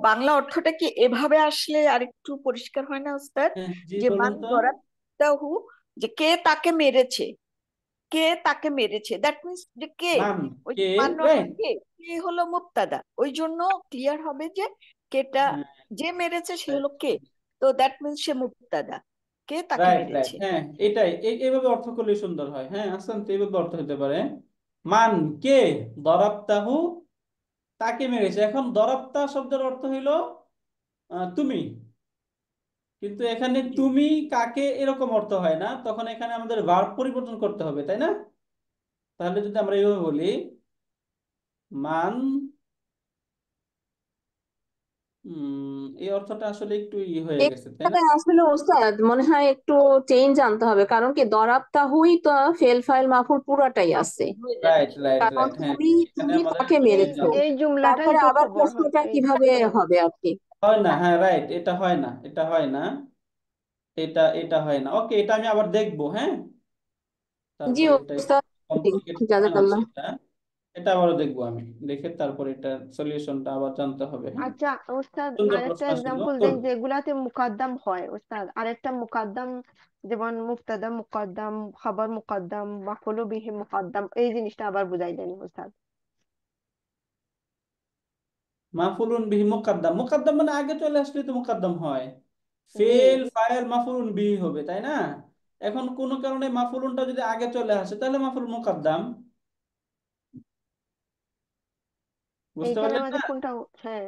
বাংলা অর্থটা কি এভাবে আসলে আরেকটু পরিষ্কার হয় না ওস্তাদ? হ্যাঁ, জি, যে বলুন মান তো। দরাতাহু, যে কে তাকে মেরেছে, কে তাকে মেরেছে, দ্যাট মিনস যে কে, মান ওই কে, মান অর্থ রাইট। কে, কে হলো মুক্তাদা, ওই জন্য ক্লিয়ার হবে যে কেটা, হ্যাঁ, যে মেরেছে সে হলো কে, তো দ্যাট মিনস সে মুক্তাদা, কে তাকে রাইট, রাইট, মেরেছে। হ্যাঁ, এটাই, এইভাবে অর্থ করলে সুন্দর হয়। হ্যাঁ, আসলে তো এইভাবে অর্থ হতে পারে। মান কে দরাবতাহু, তাকে মেরেছে। এখন দরাবতা শব্দের অর্থ হইলো তুমি, কিন্তু এখানে জি। তুমি কাকে এরকম অর্থ হয় না, তখন এখানে আমাদের ভার্ব পরিবর্তন করতে হবে, তাই না? তাহলে যদি আমরা এইভাবে বলি, মান, এই অর্থটা আসলে একটু হয়ে গেছে, তাই না? এখানে আসলে ওস্তাদ মনে হয় একটু চেঞ্জ আনতে হবে, কারণ কি দরাবতাহুই তো ফেল ফাইল মাফুল পুরাটাই আছে। রাইট, রাইট, কারণ রাইট, হ্যাঁ, তুমি এখানে তুমি আমাদের কাকে এই চেঞ্জ মেরেছো, আনতে এই হবে। জুমলাটাই তারপরে তো আবার খবর প্রশ্নটা এই কিভাবে হবে আর কি। হয় না, হ্যাঁ, রাইট, এটা হয় না, এটা হয় না, এটা হয় না। ওকে, এটা আমি আবার দেখবো, হ্যাঁ। জি তারপরে এটা একটু ওস্তাদ, জি, কমপ্লিকেটেড মনে হচ্ছে জাজাকাল্লাহ। এটা। এটা আবারও দেখবো আমি, দেখে তারপরে এটার সলিউশনটা আবার জানতে হবে, হ্যাঁ। আচ্ছা ওস্তাদ, সুন্দর আরেকটা প্রশ্ন ছিল, এক্সাম্পল দেন গুড। যেগুলাতে মুকাদ্দাম হয় ওস্তাদ, আরেকটা মুকাদ্দাম, যেমন মুক্তাদা মুকাদ্দাম, খবর মুকাদ্দাম, মাফউলু বিহি মুকাদ্দাম, এই জিনিসটা আবার বুঝাই দেন ওস্তাদ। মাফুলুন বিহি মুকাদ্দাম, মুকাদ্দাম মানে আগে চলে আসলে তো মুকাদ্দাম হয়। জি, ফেল ফাইল মাফুলুন বিহি হবে, তাই না? এখন কোন কারণে মাফুলুনটা যদি আগে চলে আসে, তাহলে মাফুল মুকাদ্দাম। বুঝতে এইখানের পারলেন মাঝে না? কোনটা? হ্যাঁ,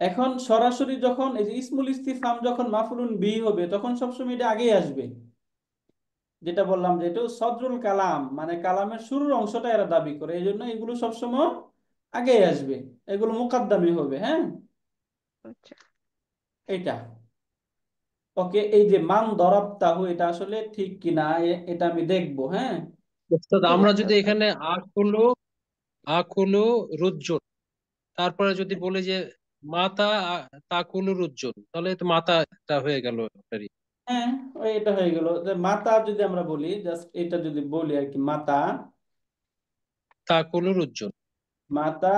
এখন সরাসরি যখন এই যে ইসমুল ইস্তিফহাম যখন মাফুলুন বিহি হবে, তখন সবসময় এটা আগেই আসবে। যেটা বললাম যে এটা সদরুল কালাম, মানে কালামের শুরুর অংশটা এরা দাবি করে, এই জন্য এগুলো সবসময় আগেই আসবে, এগুলো মুকাদ্দামি হবে, হ্যাঁ। আচ্ছা। এইটা ওকে। এই যে মান দরাবতাহু, এটা আসলে ঠিক কিনা এটা আমি দেখবো, হ্যাঁ। অর্থাৎ ঠিক আমরা আছে যদি ওস্তাদ। এখানে আট হলো আকুলু রুজ্জুন, তারপরে যদি বলি যে মাতা তাকুলু রুজ্জুন, তাহলে তো মাতাটা হয়ে গেল আপনারই। হ্যাঁ, ওই এটা হয়ে গেল যে মাতা, যদি আমরা বলি জাস্ট এটা যদি বলি আর কি, মাতা, তাকুলু রুজ্জুন। মাতা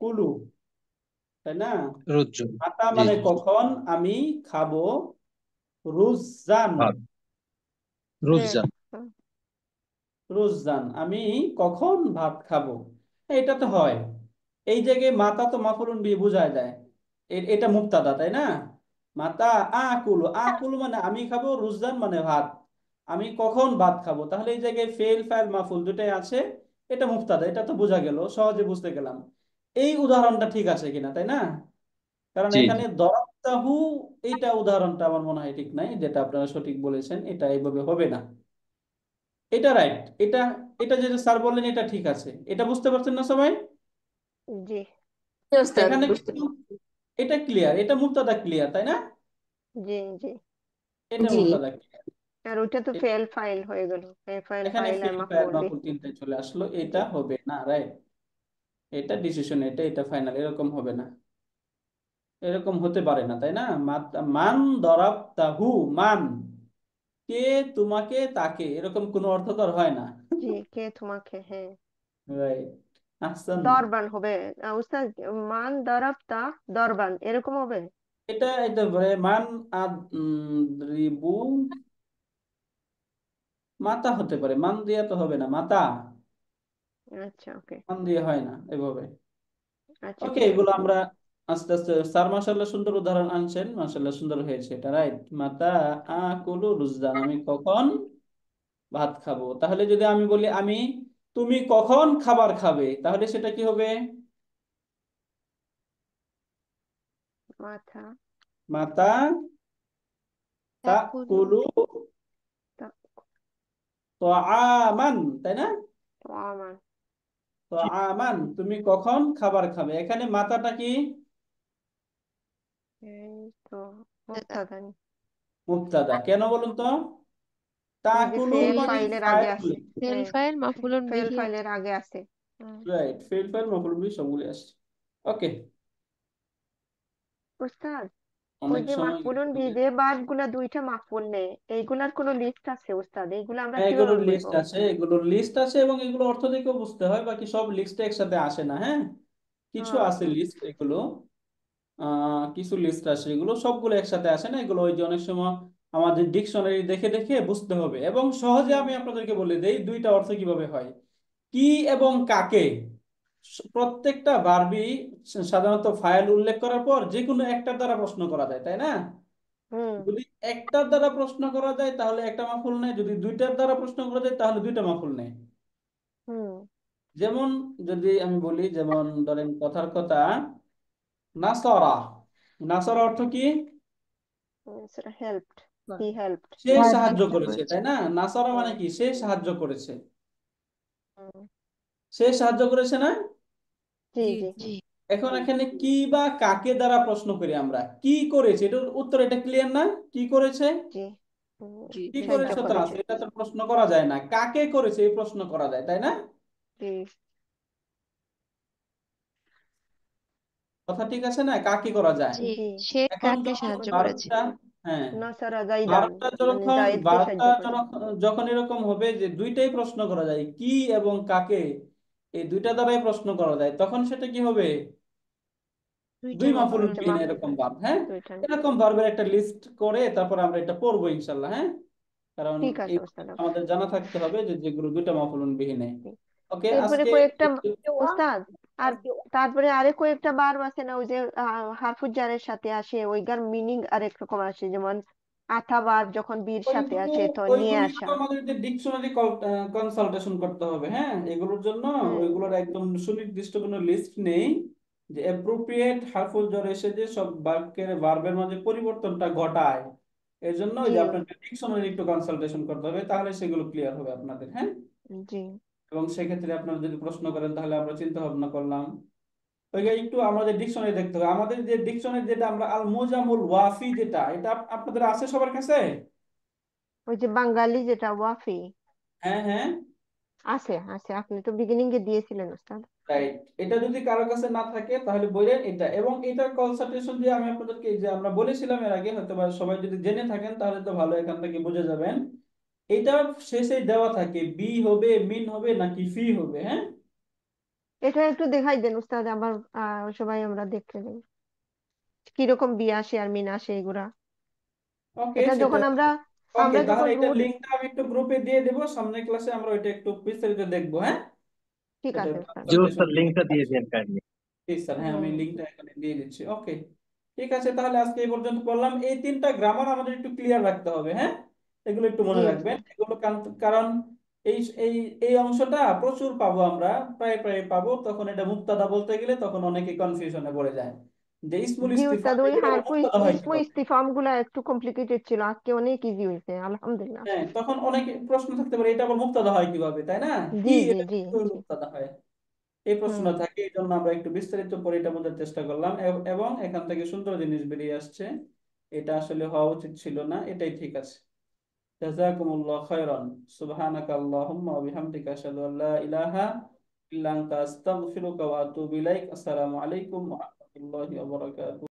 কুলু, তাই না? রুজ্জুন। মাতা জি মানে জি জি। কখন আমি খাবো, রুজান, ভাত। ব্রেড। রুজ্জান। রুজান আমি কখন ভাত খাবো। এটা তো হয়, এই জায়গায় মাতা তো মাফুলুন বিহি বোঝায় যায়, এটা মুক্তাদা, তাই না? মাতা আকুলু, আকুলু মানে আমি খাবো, রুজান মানে ভাত, আমি কখন ভাত খাবো, তাহলে এই জায়গায় ফেল ফাইল মাফুল দুটাই আছে, এটা মুক্তাদা, এটা তো বোঝা গেল, সহজে বুঝতে গেলাম। এই উদাহরণটা ঠিক আছে কিনা, তাই না? কারণ জি এখানে জি। দরাবতাহু, এইটা উদাহরণটা আমার মনে হয় ঠিক নাই, যেটা আপনারা সঠিক বলেছেন, এটা এইভাবে হবে না। এটা রাইট, এটা এটা যেটা স্যার বললেন এটা ঠিক আছে, এটা বুঝতে পারছেন না সবাই? জি জি ওস্তাদ, এখানে বুঝতে কিন্তু এটা ক্লিয়ার, এটা মুক্তাদা ক্লিয়ার, তাই না? জি জি। এটা জি। মুক্তাদা ক্লিয়ার। আর ওইটা তো ফেল ফাইল হয়ে গেল, ফেল ফাইল এখানে ফাইল আর ফেল ফাইল মাফউল বি। মাফুল তিনটাই চলে আসলো, এটা জি হবে না, রাইট? এটা ডিসিশন, এটা এটা ফাইনাল, এরকম হবে না, এরকম হতে পারে না, তাই না? মান দরাবতাহু, মান কে তোমাকে তাকে, এরকম কোনো অর্থকর হয় না। জি, কে তোমাকে, হ্যাঁ। রাইট, আহসান। দরবান হবে। উস্তাদ, মান দরাবতা দরবান এরকম হবে। এটা এটা মান রিবু, মাতা হতে পারে, মান দিয়া তো হবে না, মাতা, আচ্ছা ওকে। মান দিয়ে হয় না এভাবে। আচ্ছা ওকে, ঠিক এগুলো আছে। আমরা আস্তে আস্তে, স্যার মাশাআল্লাহ সুন্দর উদাহরণ আনছেন, মাশাআল্লাহ সুন্দর হয়েছে এটা, রাইট। মাতা আকুলু রুজদান, আমি কখন ভাত খাবো, তাহলে যদি আমি বলি আমি, তুমি কখন খাবার খাবে, তাহলে সেটা কি হবে? মাথা মাতা তাকুলু তাকুলু তা- তাআমান, তাই না? আমার। তাআমান, তুমি কখন খাবার খাবে, এখানে মাতাটা কি? এই তো দাদা। মুক্তাদা নি। মুবতাদা, কেন বলুন তো? ওই যে তাকুলু ফেল মানে ফাইলের আগে ফাইল, আছে। ফেল হ্যাঁ, ফাইল মাফুলুন ফেল বিহি আছে। ফাইলের আগে আছে। হুম। রাইট, ফেল ফাইল মাফুল বিহি সবগুলি আসছে। ওকে, উস্তাদ, ওই অনেক যে সময় মাফুলুন বি যে বাদ গুলা দুইটা মাফুল নেই, এইগুলার কোনো লিস্ট আছে উস্তাদ? এইগুলো আমরা হ্যাঁ, কিভাবে এগুলোর লিস্ট বুঝবো? আছে, এগুলোর লিস্ট আছে, এবং এগুলো অর্থ দেখেও বুঝতে হয়, বাকি সব লিস্টে একসাথে আসে না, হ্যাঁ। কিছু হুম আছে হুম লিস্ট, এগুলো কিছু লিস্ট আছে, এগুলো সবগুলো একসাথে আসে না, এগুলো ওই যে অনেক সময় আমাদের ডিকশনারি দেখে দেখে বুঝতে হবে। এবং সহজে হুম আমি আপনাদেরকে বলে দেই দুইটা অর্থ কিভাবে হয়। কি এবং কাকে, প্রত্যেকটা ভার্বই সাধারণত ফাইল উল্লেখ করার পর যে কোনো একটার দ্বারা প্রশ্ন করা যায়, তাই না? হুম যদি একটার দ্বারা প্রশ্ন করা যায় তাহলে একটা মাফুল নেয়, যদি দুইটার দ্বারা প্রশ্ন করা যায় তাহলে দুইটা মাফুল নেয়। হুম। যেমন যদি আমি বলি, যেমন ধরেন কথার কথা, নাসরা, নাসরা অর্থ কি? সেটা হেল্পড, হি হেল্পড। সে সাহায্য সাহায্য করেছে, করেছে। তাই না? নাসরা মানে হুম কি? সে সাহায্য করেছে, হুম। সে সাহায্য করেছে না? জি জি জি জি। এখন এখানে কি বা কাকে দ্বারা প্রশ্ন করি আমরা, কি করেছে, এটার উত্তর এটা ক্লিয়ার না? কি করেছে, জি। জি কি সাহায্য করেছে তো করেছে। আছে, এটা তো প্রশ্ন করা যায় না, কাকে করেছে এই প্রশ্ন করা যায়, তাই না? জি কথা ঠিক আছে না, কাকে করা যায়? জি। জি। সে এখন কাকে যখন সাহায্য করেছে? ভার্বটা, হ্যাঁ, নাসারা জাইদান, ভার্বটা মানে যখন জায়েদকে ভার্বটা সাহায্য করেছে। যখন এরকম হবে যে দুইটাই প্রশ্ন করা যায়, কি এবং কাকে, এই দুইটা দ্বারাই প্রশ্ন করা যায়, তখন সেটা কি হবে? দুইটা দুই মাফুল মাফুলুন দুইটা বিহীন বিহি। মাফুল এরকম হয়। ভার্ব, হ্যাঁ। দুইটা। এরকম ভার্বের একটা লিস্ট করে তারপর আমরা এটা পড়বো ইনশাল্লাহ, হ্যাঁ। কারণ ঠিক এই আছে ওস্তাদ, ওকে। আমাদের জানা থাকতে হবে যে যেগুলো দুইটা মাফুলুন বিহীনে। জি। ওকে, এরপরে আজকে কয়েকটা ওস্তাদ, আর তারপরে আরে কয়েকটা বার আছে না, ওই যে হারফুজ জারের সাথে আসে, ওইগার মিনিং আরেক রকম আসে, যেমন আথা বার যখন বীর সাথে ওইগুলো আসে তো নিয়ে ওইগুলো আসা। তো আমাদেরকে ডিকশনারি কনসালটেশন করতে হবে, হ্যাঁ, এগুলোর জন্য। হ্যাঁ। ওইগুলোর একদম সুনির্দিষ্ট কোনো লিস্ট নেই যে অ্যাপ্রোপ্রিয়েট হারফুল জ্বর এসে যে সব বাক্যের ভার্বের মাঝে পরিবর্তনটা ঘটায়। এর জন্য ওই জি যে আপনাকে ডিকশনারি একটু কনসালটেশন করতে হবে, তাহলে সেগুলো ক্লিয়ার হবে আপনাদের, হ্যাঁ। জি। এবং সেক্ষেত্রে আপনারা যদি প্রশ্ন করেন তাহলে আমরা চিন্তা ভাবনা করলাম, ওই যে একটু আমাদের ডিকশনারি দেখতে হবে, আমাদের যে ডিকশনারি যেটা আমরা আল মুজামুল ওয়াফি, যেটা এটা আপনাদের আছে সবার কাছে? ওই যে বাঙালি যেটা ওয়াফি। হ্যাঁ, হ্যাঁ, আছে আছে, আপনি তো বিগিনিং এ দিয়েছিলেন উস্তাদ। রাইট। এটা যদি কারো কাছে না থাকে তাহলে বললেন এটা, এবং এটার কনসালটেশন দিয়ে আমি আপনাদেরকে এই যে আমরা বলেছিলাম এর আগে, হয়তো বা সবাই যদি জেনে থাকেন তাহলে তো ভালো, এখান থেকে বুঝে যাবেন। এটা শেষে দেওয়া থাকে বি হবে, মিন হবে নাকি ফি হবে। হ্যাঁ, এটা একটু দেখাই দেন উস্তাদ, আবার সবাই আমরা দেখতে যাই কিরকম বি আসে আর মিন আসে এগুলা। ওকে, এটা সেটা। যখন আমরা ওকে, আমরা তাহলে যখন এটার রুট। লিংকটা আমি একটু গ্রুপে দিয়ে দেবো, সামনের ক্লাসে আমরা ওইটা একটু বিস্তারিত দেখবো। হ্যাঁ, ঠিক এটার আছে উস্তাদ। জি কনসালটেশন। স্যার, লিঙ্কটা দিয়ে দেন কাইন্ডলি। জি স্যার, হ্যাঁ, আমি হুম। লিংকটা এখানে দিয়ে দিচ্ছি। ওকে, ঠিক আছে, তাহলে আজকে এই পর্যন্ত পড়লাম। এই তিনটা গ্রামার আমাদের একটু ক্লিয়ার রাখতে হবে। হ্যাঁ, এগুলো একটু জি মনে রাখবেন। উস্তাদ। এগুলো কারণ এই এই এই অংশটা প্রচুর পাবো আমরা, প্রায় প্রায় পাবো। তখন এটা মুক্তাদা বলতে গেলে তখন অনেকে কনফিউশনে পড়ে যায় যে ইসমুল জি ইস্তিফাম উস্তাদ, ওই এগুলো আবার হারফু মুক্তাদা হয় ইসমো কিভাবে। ইস্তিফাম গুলা একটু কমপ্লিকেটেড ছিল, আজকে অনেক ইজি হয়েছে আলহামদুলিল্লাহ। হ্যাঁ, তখন অনেকে প্রশ্ন থাকতে পারে এটা আবার মুক্তাদা হয় কিভাবে, তাই না? কি জি জি এটা জি কিভাবে জি। মুক্তাদা হয়, এই প্রশ্নটা হুম। থাকে। এই জন্য আমরা একটু বিস্তারিত পরে এটা বোঝার চেষ্টা করলাম, এবং এখান থেকে সুন্দর জিনিস বেরিয়ে আসছে। এটা আসলে হওয়া উচিত ছিল না, এটাই ঠিক আছে। জাযাকুমুল্লাহ খায়রান। সুবহানাকা আল্লাহুম্মা ওয়া বিহামদিকা আশহাদু আল্লা ইলাহা ইল্লা আনতা আস্তাগফিরুকা ওয়া আতুবু ইলাইক। আসসালামু আলাইকুম ওয়া রাহমাতুল্লাহি ওয়া বারাকাতুহু।